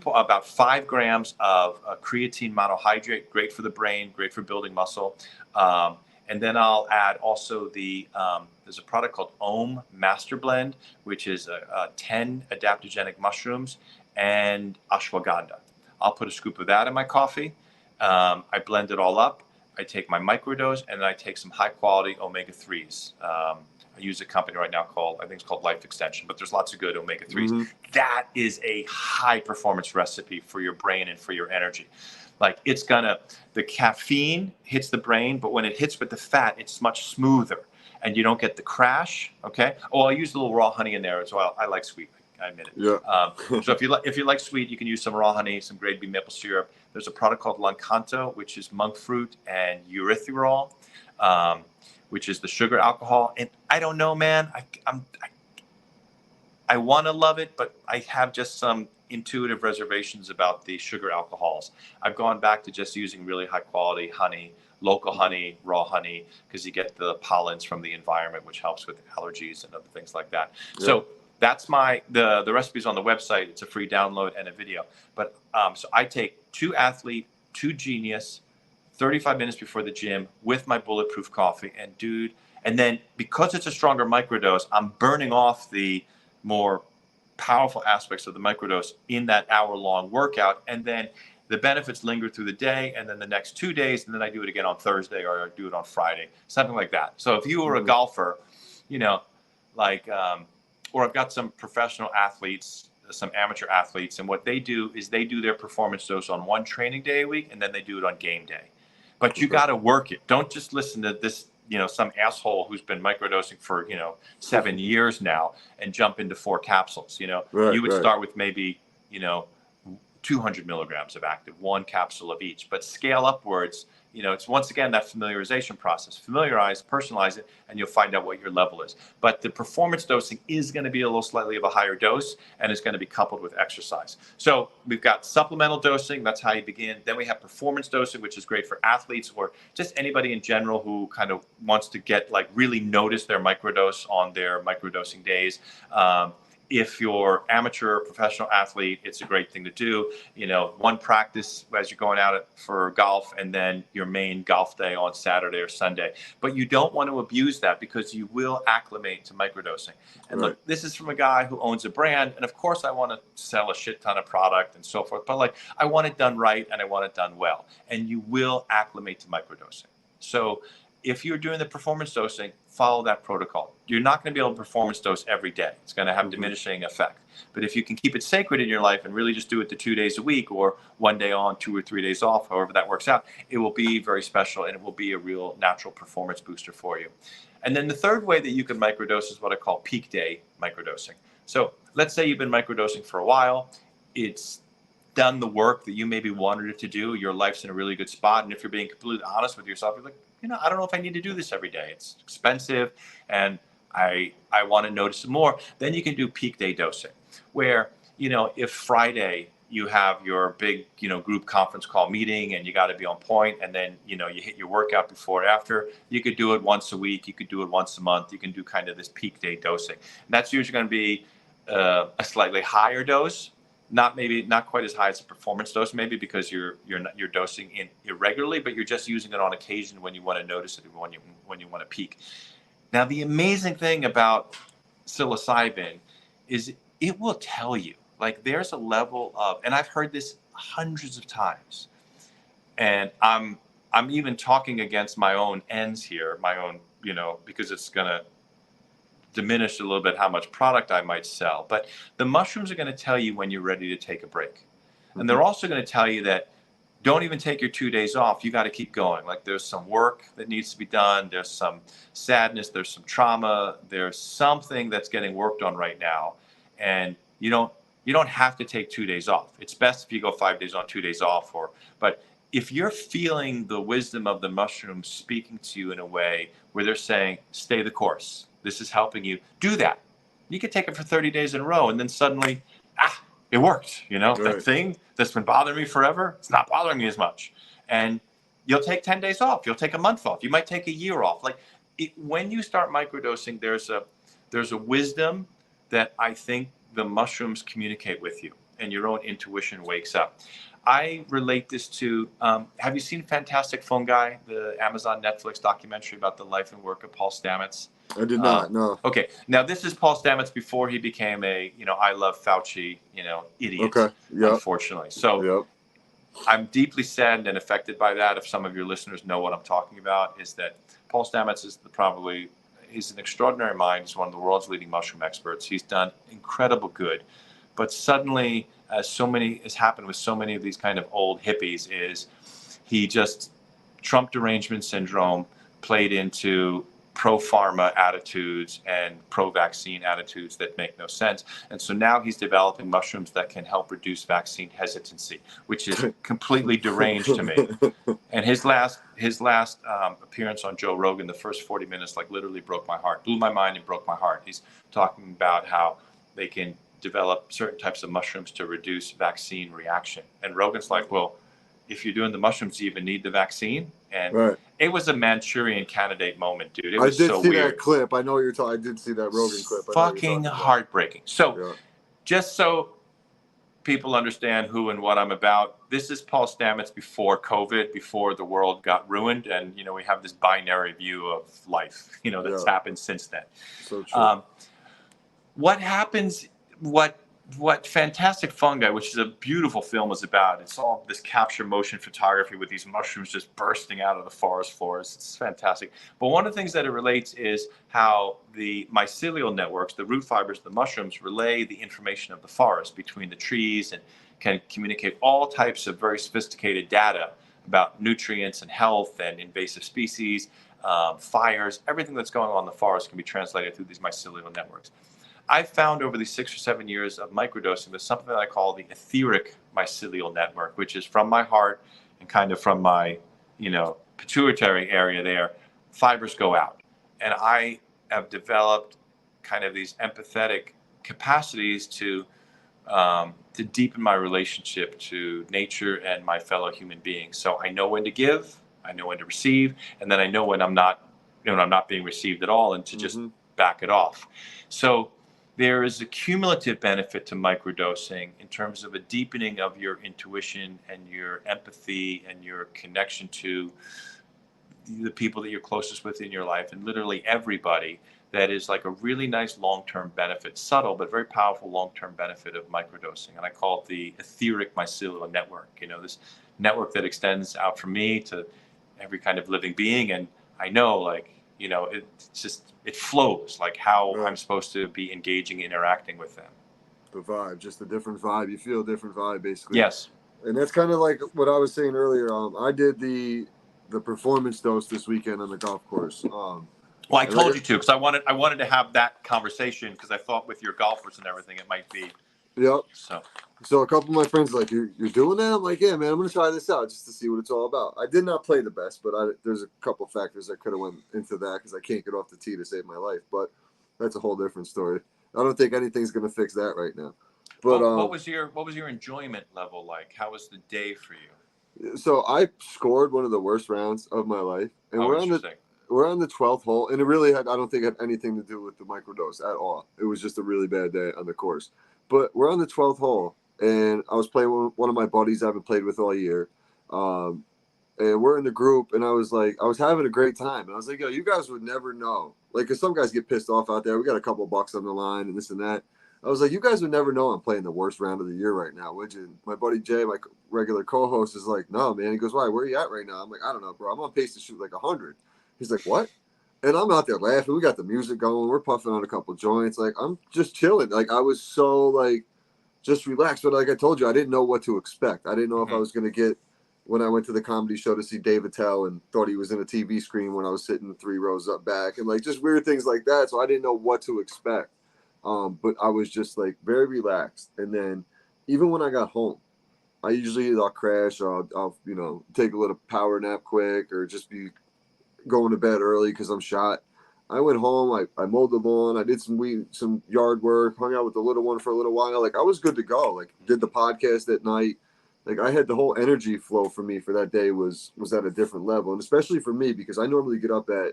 about 5 grams of creatine monohydrate, great for the brain, great for building muscle. And then I'll add also there's a product called Om Master Blend, which is 10 adaptogenic mushrooms and ashwagandha. I'll put a scoop of that in my coffee. I blend it all up. I take my microdose, and then I take some high quality omega-3s. I use a company right now I think it's called Life Extension, but there's lots of good omega-3s. That is a high performance recipe for your brain and for your energy. Like the caffeine hits the brain, but when it hits with the fat, it's much smoother and you don't get the crash. Okay. Oh, I'll use a little raw honey in there as well. I like sweet. I admit it. Yeah. So if you like sweet, you can use some raw honey, some grade B maple syrup. There's a product called Lancanto, which is monk fruit and erythritol, which is the sugar alcohol. And I don't know, man. I want to love it, but I have just some intuitive reservations about the sugar alcohols. I've gone back to just using really high quality honey, local honey, raw honey, because you get the pollens from the environment, which helps with allergies and other things like that. Yeah. So that's the recipes on the website. It's a free download and a video. But so I take 2 athlete, 2 genius, 35 minutes before the gym with my bulletproof coffee. And dude, and then because it's a stronger microdose, I'm burning off the more powerful aspects of the microdose in that hour-long workout. And then the benefits linger through the day, and then the next 2 days, and then I do it again on Thursday, or I do it on Friday, something like that. So if you were a golfer, or I've got some professional athletes, some amateur athletes, and what they do is they do their performance dose on 1 training day a week, and then they do it on game day. But you got to work it. Don't just listen to this, some asshole who's been microdosing for, 7 years now and jump into 4 capsules. You would start with maybe, 200 milligrams of active, one capsule of each, but scale upwards. It's once again that familiarization process. Familiarize, personalize it, and you'll find out what your level is. But the performance dosing is going to be a little slightly of a higher dose, and it's going to be coupled with exercise. So we've got supplemental dosing. That's how you begin. Then we have performance dosing, which is great for athletes or just anybody in general who kind of wants to get really notice their microdose on their microdosing days. If you're amateur or professional athlete, it's a great thing to do. One practice as you're going out for golf, and then your main golf day on Saturday or Sunday. But you don't want to abuse that because you will acclimate to microdosing. And Right. look, this is from a guy who owns a brand. And of course, I want to sell a shit ton of product and so forth. But I want it done right and I want it done well. And you will acclimate to microdosing. So if you're doing the performance dosing, follow that protocol. You're not going to be able to performance dose every day. It's going to have diminishing effect. But if you can keep it sacred in your life and really just do it the 2 days a week or 1 day on, 2 or 3 days off, however that works out, it will be very special and it will be a real natural performance booster for you. And then the third way that you can microdose is what I call peak day microdosing. So let's say you've been microdosing for a while. It's done the work that you maybe wanted it to do. Your life's in a really good spot. And if you're being completely honest with yourself, you're like, I don't know if I need to do this every day. It's expensive and I want to notice it more. Then you can do peak day dosing where, if Friday you have your big, group conference call meeting and you got to be on point, and then, you hit your workout before or after, you could do it once a week. You could do it once a month. You can do kind of this peak day dosing. And that's usually going to be a slightly higher dose. Not quite as high as a performance dose, maybe because you're dosing in irregularly, but you're just using it on occasion when you want to notice it, when you want to peak. Now, the amazing thing about psilocybin is it will tell you, there's a level of, and I've heard this hundreds of times, and I'm even talking against my own ends here, my own, because it's gonna diminish a little bit how much product I might sell. But the mushrooms are going to tell you when you're ready to take a break. And they're also going to tell you that don't even take your 2 days off. You got to keep going. There's some work that needs to be done. There's some sadness. There's some trauma. There's something that's getting worked on right now. And you don't have to take 2 days off. It's best if you go 5 days on, 2 days off. But if you're feeling the wisdom of the mushrooms speaking to you in a way where they're saying, stay the course, this is helping you, do that. You could take it for 30 days in a row and then suddenly, it worked. Right. That thing that's been bothering me forever, it's not bothering me as much. And you'll take 10 days off. You'll take a month off. You might take a year off. When you start microdosing, there's a wisdom that I think the mushrooms communicate with you and your own intuition wakes up. I relate this to, have you seen Fantastic Fungi, the Amazon Netflix documentary about the life and work of Paul Stamets? I did not, no. Okay. Now, this is Paul Stamets before he became a, I love Fauci, idiot, Okay. Yep. Unfortunately. So Yep. I'm deeply saddened and affected by that. If some of your listeners know what I'm talking about, is that Paul Stamets is he's an extraordinary mind. He's one of the world's leading mushroom experts. He's done incredible good. But suddenly, as has happened with so many of these kind of old hippies, is he just Trump derangement syndrome played into pro-pharma attitudes and pro-vaccine attitudes that make no sense. And so now he's developing mushrooms that can help reduce vaccine hesitancy, which is completely deranged to me. And his last appearance on Joe Rogan, the first 40 minutes, literally broke my heart, blew my mind and broke my heart. He's talking about how they can develop certain types of mushrooms to reduce vaccine reaction. And Rogan's like, well, if you're doing the mushrooms, do you even need the vaccine? And right. It was a Manchurian Candidate moment, dude. It I was did so see weird. That clip. I know what you're talking. I did see that Rogan clip. Fucking heartbreaking. So, just so people understand who and what I'm about, this is Paul Stamets before COVID, before the world got ruined, and we have this binary view of life, that's happened since then. So true. What happens? What Fantastic Fungi, which is a beautiful film, is about. It's all this capture motion photography with these mushrooms just bursting out of the forest floors. It's fantastic. But one of the things that it relates is how the mycelial networks, the root fibers of the mushrooms, relay the information of the forest between the trees and can communicate all types of very sophisticated data about nutrients and health and invasive species, fires. Everything that's going on in the forest can be translated through these mycelial networks. I found over these 6 or 7 years of microdosing, there's something that I call the etheric mycelial network, which is from my heart and kind of from my, pituitary area there, fibers go out. And I have developed kind of these empathetic capacities to deepen my relationship to nature and my fellow human beings. So I know when to give, I know when to receive, and then I know when I'm not, I'm not being received at all, and to just back it off. So there is a cumulative benefit to microdosing in terms of a deepening of your intuition and your empathy and your connection to the people that you're closest with in your life, and literally everybody. That is like a really nice long-term benefit, subtle but very powerful long-term benefit of microdosing. And I call it the etheric mycelial network. This network that extends out from me to every kind of living being. And I know, it flows like how I'm supposed to be engaging, interacting with them. The vibe, just a different vibe. You feel a different vibe, basically. Yes. And that's kind of like what I was saying earlier. I did the performance dose this weekend on the golf course. Well, I told you to, because I wanted to have that conversation, because I thought with your golfers and everything, it might be. Yep. So a couple of my friends are like, you're doing that? I'm like, yeah, man, I'm going to try this out just to see what it's all about. I did not play the best, but there's a couple factors that could have went into that, because I can't get off the tee to save my life. But that's a whole different story. I don't think anything's going to fix that right now. But what was your enjoyment level like? How was the day for you? So I scored one of the worst rounds of my life, and we're on the 12th hole, and I don't think it had anything to do with the microdose at all. It was just a really bad day on the course. But we're on the 12th hole, and I was playing with one of my buddies I haven't played with all year. And we're in the group, and I was having a great time. And I was like, yo, you guys would never know. Like, because some guys get pissed off out there. We got a couple bucks on the line and this and that. I was like, you guys would never know I'm playing the worst round of the year right now, would you? And my buddy Jay, my regular co-host, is like, no, man. He goes, why? Where are you at right now? I'm like, I don't know, bro. I'm on pace to shoot like 100. He's like, what? And I'm out there laughing. We got the music going. We're puffing on a couple joints. Like, I'm just chilling. Like, I was so, like, just relaxed. But like I told you, I didn't know what to expect. I didn't know if I was going to get, when I went to the comedy show to see Dave Attell and thought he was in a TV screen when I was sitting 3 rows up back, and like just weird things like that. So I didn't know what to expect. But I was just like very relaxed. And then even when I got home, I'll crash, or I'll take a little power nap quick, or just be going to bed early because I'm shot. I went home, I mowed the lawn, I did some yard work, hung out with the little one for a little while. Like, I was good to go. Like, did the podcast at night. Like, I had the whole energy flow for me for that day was at a different level. And especially for me, because I normally get up at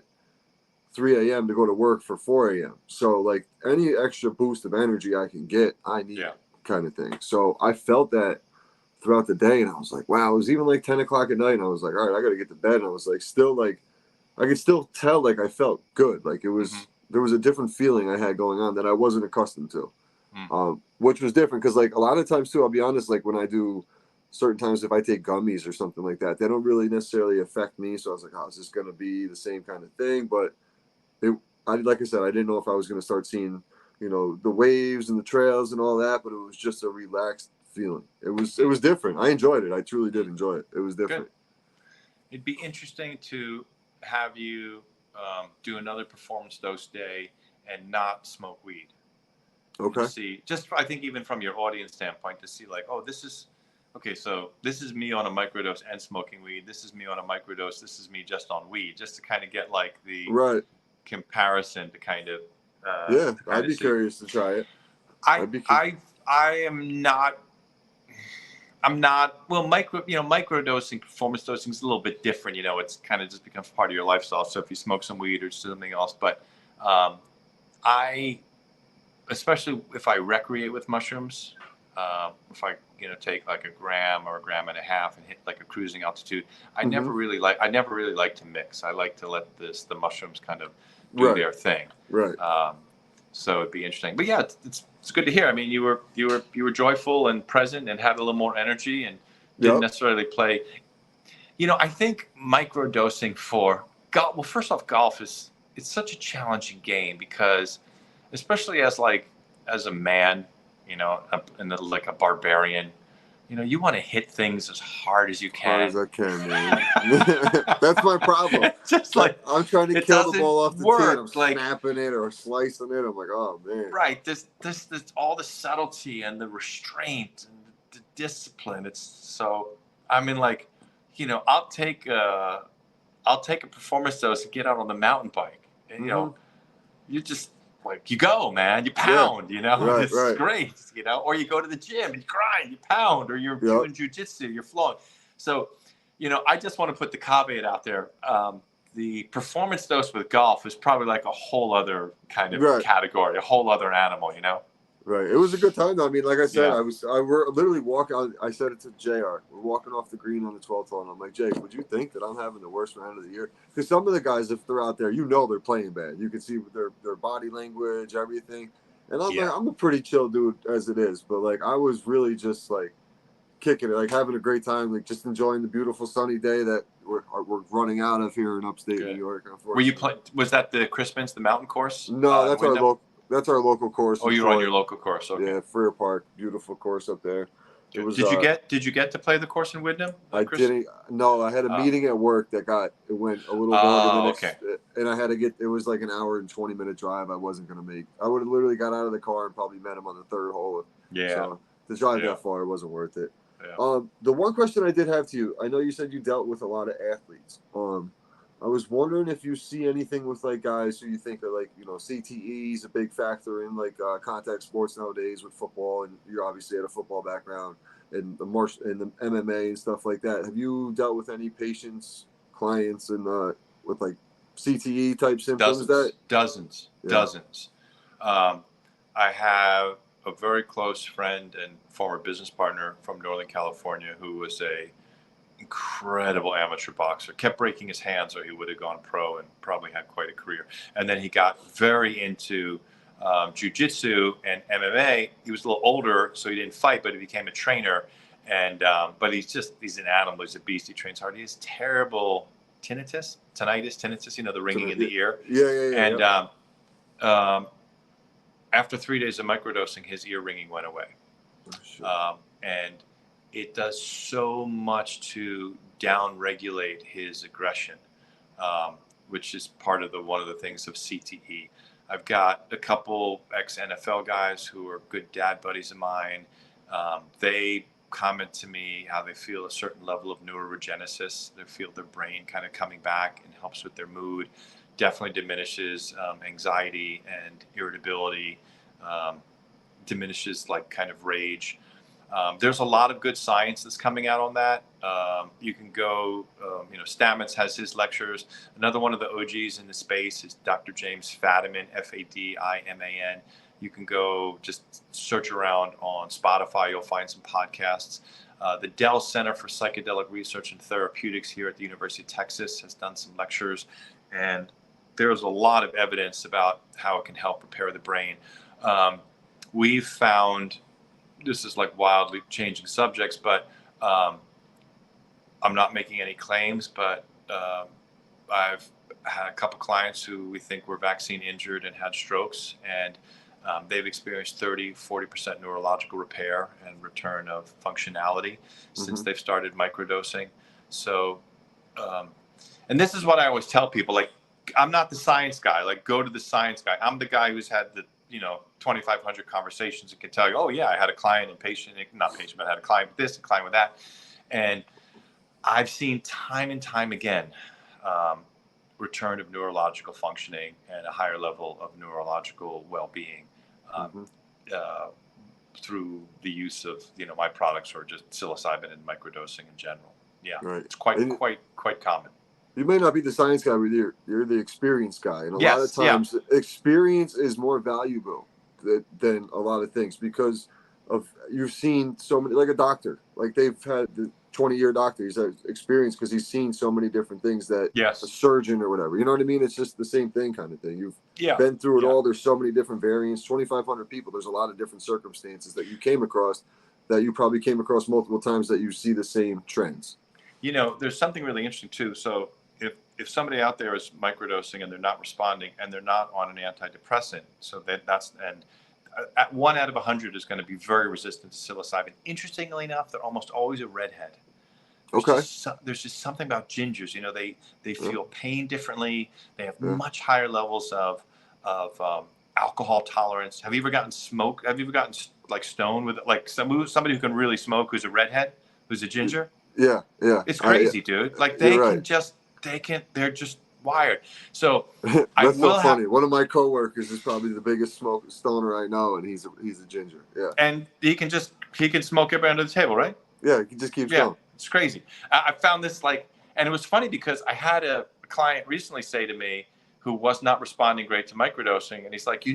3 a.m. to go to work for 4 a.m. So, like, any extra boost of energy I can get, I need, kind of thing. So I felt that throughout the day, and I was like, wow, it was even like 10 o'clock at night, and I was like, all right, I got to get to bed. And I was like, still, like, I could still tell, like, I felt good. Like, it was, there was a different feeling I had going on that I wasn't accustomed to, which was different. Because, like, a lot of times, too, I'll be honest, like, when I do certain times, if I take gummies or something like that, they don't really necessarily affect me. So I was like, oh, is this going to be the same kind of thing? But like I said, I didn't know if I was going to start seeing, the waves and the trails and all that, but it was just a relaxed feeling. It was different. I enjoyed it. I truly did enjoy it. It was different. Good. It'd be interesting to have you do another performance dose day and not smoke weed. Okay. See, just I think even from your audience standpoint, to see like, oh, so this is me on a microdose and smoking weed. This is me on a microdose. This is me just on weed, just to kind of get like the comparison to kind of. I'd be curious to try it. I'm not well, microdosing, performance dosing is a little bit different. It's kind of just becomes part of your lifestyle. So if you smoke some weed or something else, but especially if I recreate with mushrooms, if I take like a gram or a gram and a half and hit like a cruising altitude, I never really like to mix. I like to let the mushrooms kind of do their thing. Right. So it'd be interesting. But yeah, it's good to hear. I mean, you were joyful and present and had a little more energy and didn't necessarily play. I think microdosing for golf. Well, first off, golf it's such a challenging game because, especially as a man, and like a barbarian, you want to hit things as hard as you Hard as can. I can, man. That's my problem. It's just like I'm trying to it kill the doesn't ball off the tee, and I'm work. Like, snapping it or slicing it. I'm like, oh man. right, this all the subtlety and the restraint and the discipline. It's so. I mean, like, I'll take a performance dose and get out on the mountain bike. And, you just like you go, man. You pound. Right, This is great. Or you go to the gym and you grind, you pound, or you're doing jujitsu, you're flowing. So, I just want to put the caveat out there. The performance dose with golf is probably like a whole other kind of category, a whole other animal. Right. It was a good time though. I mean, like I said, Yeah. we're literally walking on. I said it to JR. We're walking off the green on the 12th hole, and I'm like, Jake, would you think that I'm having the worst round of the year? Because some of the guys, if they're out there, they're playing bad. You can see their body language, everything. And I'm like, I'm a pretty chill dude as it is, but like I was really just like kicking it, like having a great time, like just enjoying the beautiful sunny day that we're running out of here in upstate New York. Were you playing? Was that the Crispins, the mountain course? No, that's our local. That's our local course. Oh, you're on your local course. Okay. Yeah, Freer Park, beautiful course up there. It was. Did you get to play the course in Wyndham? I didn't. No, I had a meeting at work that went a little longer than and I had to get. It was like an hour and 20-minute drive. I wasn't gonna make. I would have literally got out of the car and probably met him on the third hole. Yeah. So to drive that far, it wasn't worth it. Yeah. The one question I did have to you, I know you said you dealt with a lot of athletes. I was wondering if you see anything with like guys who you think are like, CTE is a big factor in like contact sports nowadays with football, and you obviously had a football background and the MMA and stuff like that. Have you dealt with any patients, clients, and with like CTE type symptoms? Dozens. I have a very close friend and former business partner from Northern California who was a incredible amateur boxer, kept breaking his hands or he would have gone pro and probably had quite a career. And then he got very into jiu-jitsu and MMA. He was a little older, so he didn't fight, but he became a trainer. And but he's an animal. He's a beast. He trains hard. He has terrible tinnitus, the ringing in the ear. Yeah. And after 3 days of microdosing, his ear ringing went away. Oh, sure. And it does so much to down-regulate his aggression, which is part of one of the things of CTE. I've got a couple ex-NFL guys who are good dad buddies of mine. They comment to me how they feel a certain level of neurogenesis. They feel their brain kind of coming back and helps with their mood. Definitely diminishes anxiety and irritability, diminishes like kind of rage. There's a lot of good science that's coming out on that. You can go, Stamets has his lectures. Another one of the OGs in the space is Dr. James Fadiman, Fadiman. You can go just search around on Spotify. You'll find some podcasts. The Dell Center for Psychedelic Research and Therapeutics here at the University of Texas has done some lectures. And there's a lot of evidence about how it can help repair the brain. We've found, this is like wildly changing subjects, but I'm not making any claims, but I've had a couple clients who we think were vaccine injured and had strokes, and they've experienced 30-40% neurological repair and return of functionality since they've started microdosing. So, and this is what I always tell people, like, I'm not the science guy, like go to the science guy. I'm the guy who's had the 2,500 conversations and can tell you, oh yeah, I had a client and patient, not patient, but I had a client with this and client with that. And I've seen time and time again, return of neurological functioning and a higher level of neurological well-being through the use of, my products or just psilocybin and microdosing in general. Yeah, right. It's quite common. You may not be the science guy, but you're the experience guy. And a lot of times, experience is more valuable than a lot of things because you've seen so many, like a doctor. Like they've had the 20-year doctor. He's had experience because he's seen so many different things that a surgeon or whatever. You know what I mean? It's just the same thing kind of thing. You've been through it all. There's so many different variants, 2,500 people. There's a lot of different circumstances that you came across that you probably came across multiple times that you see the same trends. There's something really interesting too. So if somebody out there is microdosing and they're not responding and they're not on an antidepressant, so and at 1 out of 100 is going to be very resistant to psilocybin. Interestingly enough, they're almost always a redhead. There's just something about gingers. They feel pain differently. They have much higher levels of alcohol tolerance. Have you ever gotten like stoned with like somebody who can really smoke, who's a redhead, who's a ginger? Yeah. It's crazy, dude. Like they're just wired. So that's so funny. One of my coworkers is probably the biggest stoner I know, and he's a ginger. Yeah. And he can smoke everybody under the table, right? Yeah, he just keeps going. It's crazy. I found this and it was funny because I had a client recently say to me who was not responding great to microdosing, and he's like,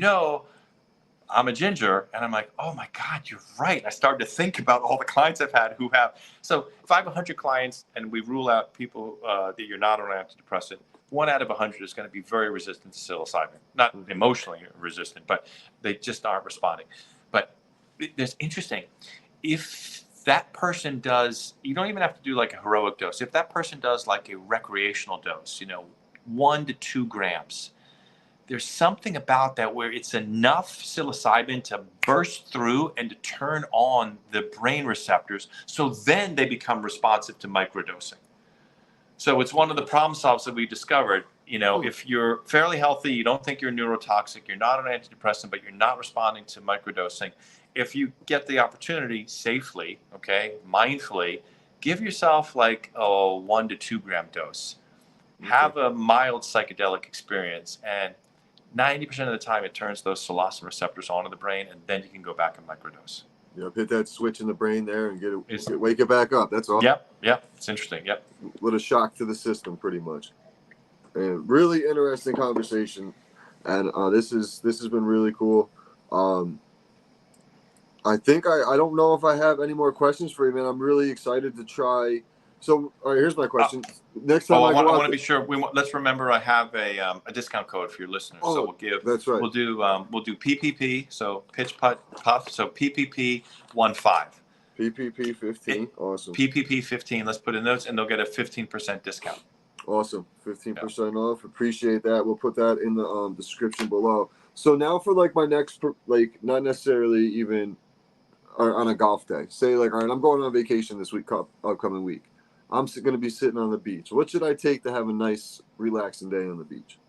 I'm a ginger. And I'm like, oh my God, you're right. And I started to think about all the clients I've had who have. So if I have 100 clients and we rule out people that you're not on antidepressant, 1 out of 100 is going to be very resistant to psilocybin. Not emotionally resistant, but they just aren't responding. But there's interesting. If that person does, you don't even have to do like a heroic dose. If that person does like a recreational dose, 1 to 2 grams, there's something about that where it's enough psilocybin to burst through and to turn on the brain receptors. So then they become responsive to microdosing. So it's one of the problem solves that we discovered. If you're fairly healthy, you don't think you're neurotoxic, you're not on antidepressant, but you're not responding to microdosing. If you get the opportunity safely, mindfully, give yourself like a 1 to 2 gram dose. Have a mild psychedelic experience, and 90% of the time it turns those psilocin receptors onto the brain, and then you can go back and microdose. Yep, hit that switch in the brain there and wake it back up. That's all. Yep, it's interesting. Yep. With a shock to the system, pretty much. And really interesting conversation, and this has been really cool. I think I don't know if I have any more questions for you, man. I'm really excited to try. So, all right, here's my question. Next time I want to be sure. Let's remember I have a discount code for your listeners. So we'll give. That's right. We'll do PPP. So pitch puff. So PPP 15. PPP 15. Awesome. PPP 15. Let's put in notes, and they'll get a 15% discount. Awesome. 15% off. Appreciate that. We'll put that in the description below. So now for like my next, like not necessarily even on a golf day. Say like, all right, I'm going on vacation this upcoming week. I'm going to be sitting on the beach. What should I take to have a nice, relaxing day on the beach?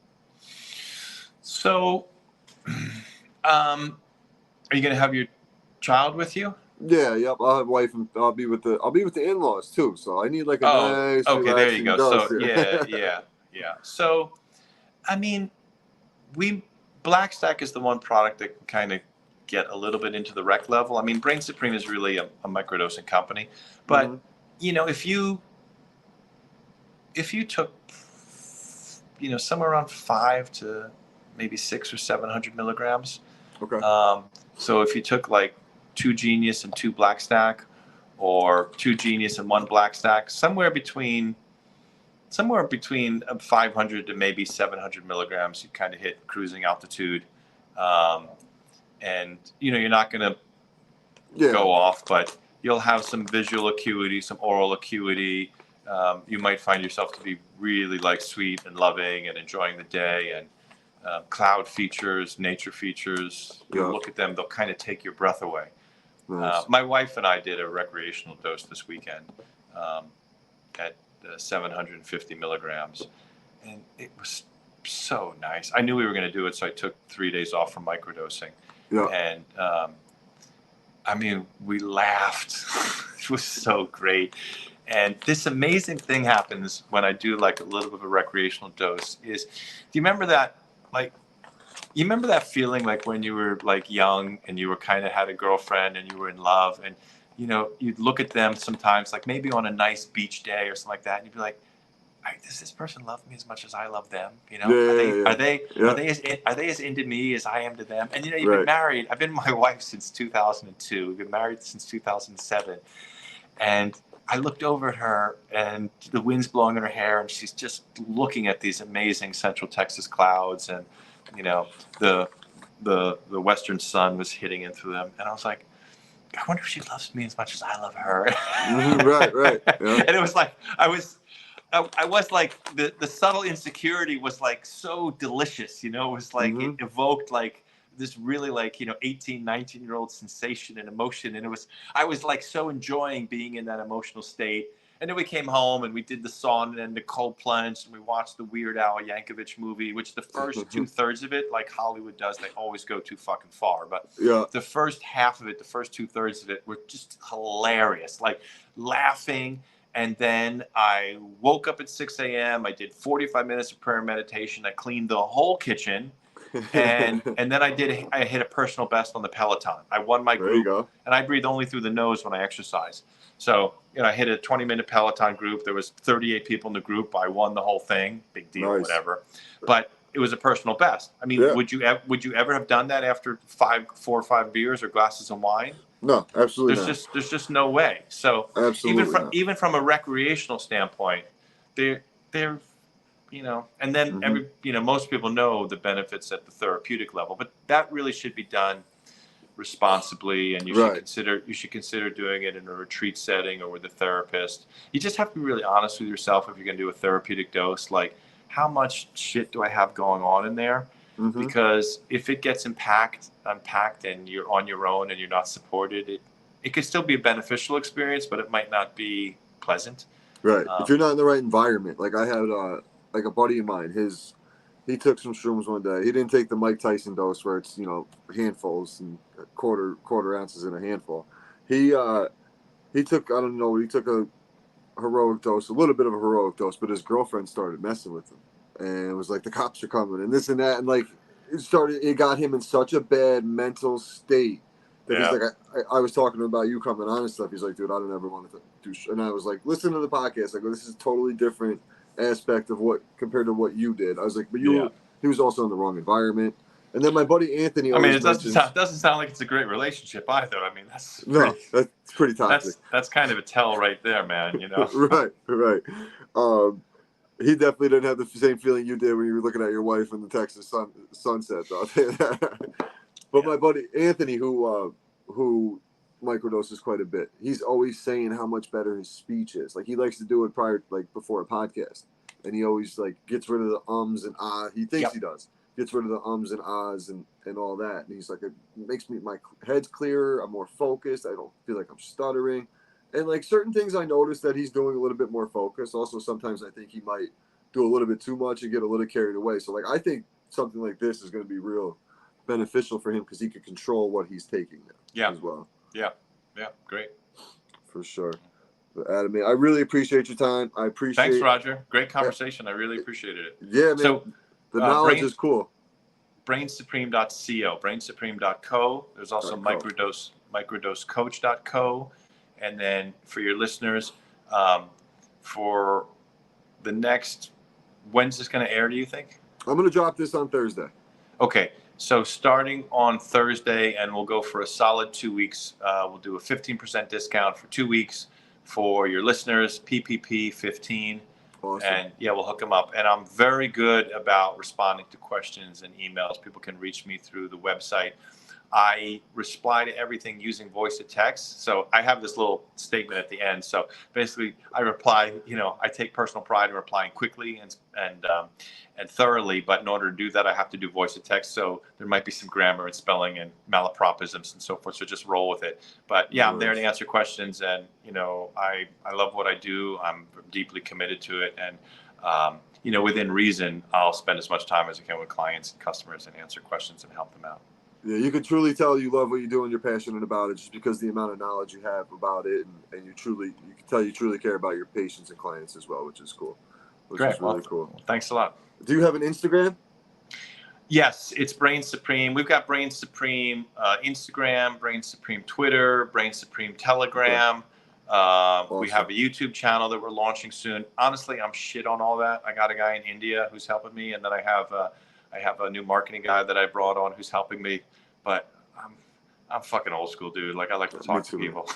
So, are you going to have your child with you? Yeah, yep. I'll have wife and I'll be with the in-laws too. So I need like a nice. Okay, there you go. So yeah. So, I mean, Black Stack is the one product that can kind of get a little bit into the rec level. I mean, Brain Supreme is really a microdosing company, but if you took, somewhere around 5 to maybe 600 or 700 milligrams. Okay. So if you took like 2 Genius and 2 Black Stack, or 2 Genius and 1 Black Stack, somewhere between 500 to maybe 700 milligrams, you kind of hit cruising altitude. And you're not going to go off, but you'll have some visual acuity, some oral acuity. You might find yourself to be really like sweet and loving and enjoying the day, and cloud features, nature features. You look at them, they'll kind of take your breath away. Nice. My wife and I did a recreational dose this weekend at 750 milligrams, and it was so nice. I knew we were going to do it, so I took 3 days off from microdosing. Yeah. And I mean, we laughed. It was so great. And this amazing thing happens when I do like a little bit of a recreational dose is, do you remember that, like, you remember that feeling like when you were like young and you were kind of had a girlfriend and you were in love, and, you'd look at them sometimes, like maybe on a nice beach day or something like that, and you'd be like, does this person love me as much as I love them? Are they as into me as I am to them? And you've been married. I've been with my wife since 2002. We've been married since 2007. And I looked over at her, and the wind's blowing in her hair, and she's just looking at these amazing Central Texas clouds, and the western sun was hitting in through them, and I was like, I wonder if she loves me as much as I love her. Right. Yeah. And it was like I was like the subtle insecurity was like so delicious, it was like it evoked like this really like, 18, 19-year-old sensation and emotion. And I was like so enjoying being in that emotional state. And then we came home and we did the sauna and the cold plunge, and we watched the Weird Al Yankovic movie, which the first 2/3 of it, like Hollywood does, they always go too fucking far. But Yeah. the first half of it, the first 2/3 of it were just hilarious, like laughing. And then I woke up at 6 a.m. I did 45 minutes of prayer and meditation. I cleaned the whole kitchen. And then I hit a personal best on the Peloton. I won my There you group, go. and I breathe only through the nose when I exercise. So, I hit a 20-minute Peloton group. There was 38 people in the group. I won the whole thing. Big deal, Nice. whatever. But it was a personal best. I mean, Yeah. would you ever have done that after 4 or 5 beers or glasses of wine? No, absolutely not. There's just no way. So Absolutely even from a recreational standpoint, they're and then most people know the benefits at the therapeutic level, but that really should be done responsibly, and you should consider doing it in a retreat setting or with a therapist. You just have to be really honest with yourself if you're going to do a therapeutic dose, like how much shit do I have going on in there? Mm-hmm. Because if it gets unpacked and you're on your own and you're not supported, it could still be a beneficial experience, but it might not be pleasant. Right. If you're not in the right environment, like I had like a buddy of mine, he took some shrooms one day. He didn't take the Mike Tyson dose where it's, handfuls and quarter ounces in a handful. He took, I don't know, he took a heroic dose, a little bit of a heroic dose, but his girlfriend started messing with him. And it was like, the cops are coming and this and that. And like, it got him in such a bad mental state that he's like, I was talking about you coming on and stuff. He's like, dude, I don't ever want to do and I was like, listen to the podcast. I go, this is totally different aspect of what compared to what you did. I was like, but he was also in the wrong environment. And then my buddy Anthony it doesn't sound like it's a great relationship either. I mean, that's pretty toxic. That's kind of a tell right there, man. Right. He definitely didn't have the same feeling you did when you were looking at your wife in the Texas sunset, though. But my buddy Anthony, who microdoses quite a bit, he's always saying how much better his speech is. Like he likes to do it before a podcast, and he always like gets rid of the ums and ahs. He thinks he does. Gets rid of the ums and ahs and all that. And he's like, it makes my head's clearer. I'm more focused. I don't feel like I'm stuttering. And like certain things I noticed that he's doing a little bit more focused. Also, sometimes I think he might do a little bit too much and get a little carried away. So like, I think something like this is going to be real beneficial for him because he could control what he's taking now as well. Yeah. Great. For sure. But Adam, man, I really appreciate your time. Thanks, Roger. Great conversation. I really appreciated it. Yeah, man. So, the knowledge is cool. brainsupreme.co, brainsupreme.co. There's also microdosecoach.co. And then for your listeners, for the next, when's this going to air, do you think? I'm going to drop this on Thursday. Okay. So starting on Thursday, and we'll go for a solid 2 weeks, we'll do a 15% discount for 2 weeks for your listeners, PPP 15. Awesome. And we'll hook them up. And I'm very good about responding to questions and emails. People can reach me through the website. I reply to everything using voice to text. So I have this little statement at the end. So basically I reply, I take personal pride in replying quickly and thoroughly, but in order to do that, I have to do voice to text. So there might be some grammar and spelling and malapropisms and so forth. So just roll with it. But I'm there to answer questions, and I love what I do. I'm deeply committed to it, and within reason, I'll spend as much time as I can with clients and customers and answer questions and help them out. Yeah, you can truly tell you love what you do and you're passionate about it just because the amount of knowledge you have about it, and you can tell you truly care about your patients and clients as well, which is cool. Great. Is really cool. Thanks a lot. Do you have an Instagram? Yes, it's Brain Supreme. We've got Brain Supreme Instagram, Brain Supreme Twitter, Brain Supreme Telegram. Awesome. We have a YouTube channel that we're launching soon. Honestly, I'm shit on all that. I got a guy in India who's helping me, and then I have a new marketing guy that I brought on who's helping me. But I'm fucking old school, dude. Like I like to talk to people.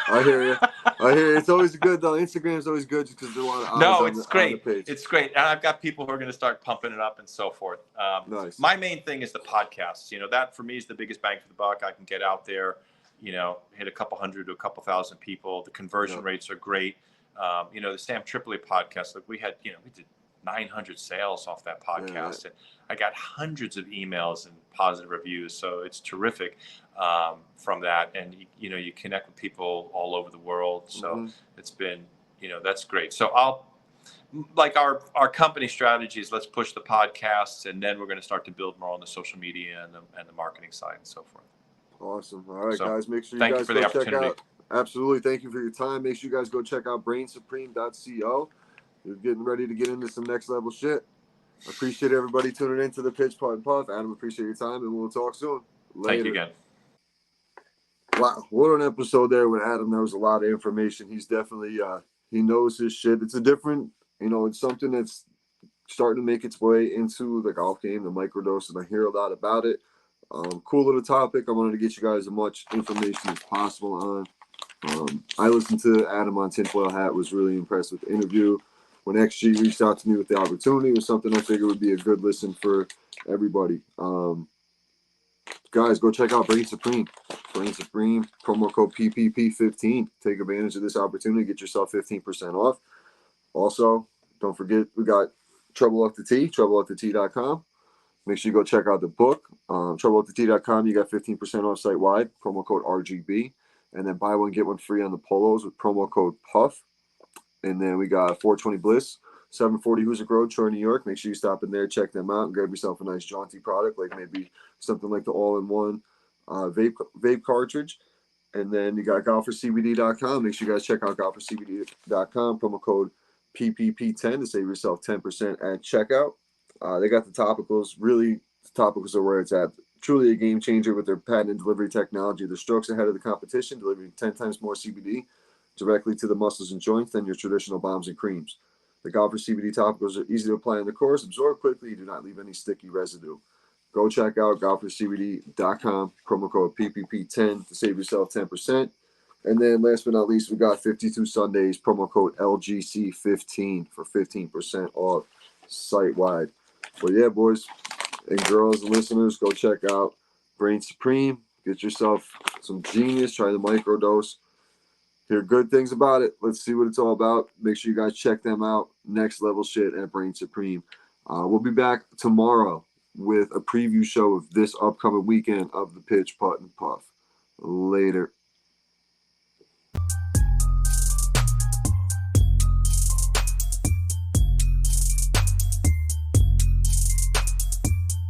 I hear you. It's always good though. Instagram's always good just because there's a lot of eyes great. On the page. It's great. And I've got people who are going to start pumping it up and so forth. Nice. My main thing is the podcasts. That for me is the biggest bang for the buck. I can get out there, hit a couple hundred to a couple thousand people. The conversion rates are great. The Sam Tripoli podcast, like we did 900 sales off that podcast. And I got hundreds of emails and positive reviews. So it's terrific from that. And, you connect with people all over the world. So it's been, that's great. So like our company strategies, let's push the podcasts, and then we're going to start to build more on the social media and the marketing side and so forth. Awesome. All right, guys, make sure you guys go check out. Absolutely. Thank you for your time. Make sure you guys go check out brainsupreme.co. You're getting ready to get into some next level shit. I appreciate everybody tuning in to the Pitch Putt and Puff. Adam, appreciate your time, and we'll talk soon. Later. Thank you again. Wow, what an episode there with Adam. There was a lot of information. He's definitely he knows his shit. It's a different, it's something that's starting to make its way into the golf game, the microdose, and I hear a lot about it. Cool little topic. I wanted to get you guys as much information as possible on. I listened to Adam on Tinfoil Hat, was really impressed with the interview. When XG reached out to me with the opportunity, it was something I figured would be a good listen for everybody. Guys, go check out Brain Supreme. Brain Supreme, promo code PPP15. Take advantage of this opportunity. Get yourself 15% off. Also, don't forget, we got Trouble Off the Tee, troubleoffthetee.com. Make sure you go check out the book. Troubleoffthetee.com, you got 15% off site-wide, promo code RGB. And then buy one, get one free on the polos with promo code PUFF. And then we got 420 Bliss, 740 Hoosick Road, Troy, New York. Make sure you stop in there, check them out, and grab yourself a nice jaunty product, like maybe something like the all-in-one vape cartridge. And then you got golfercbd.com. Make sure you guys check out golfercbd.com, promo code PPP10 to save yourself 10% at checkout. They got the topicals. Really, the topicals are where it's at. Truly a game changer with their patented delivery technology. The strokes ahead of the competition, delivering 10 times more CBD directly to the muscles and joints than your traditional balms and creams. The Golfer CBD topicals are easy to apply on the course, absorb quickly, do not leave any sticky residue. Go check out golfercbd.com, promo code PPP10 to save yourself 10%. And then last but not least, we got 52 Sundays, promo code LGC15 for 15% off site-wide. But yeah, boys and girls and listeners, go check out Brain Supreme. Get yourself some genius. Try the microdose. Hear good things about it. Let's see what it's all about. Make sure you guys check them out. Next level shit at Brain Supreme. We'll be back tomorrow with a preview show of this upcoming weekend of the Pitch, Putt, and Puff. Later.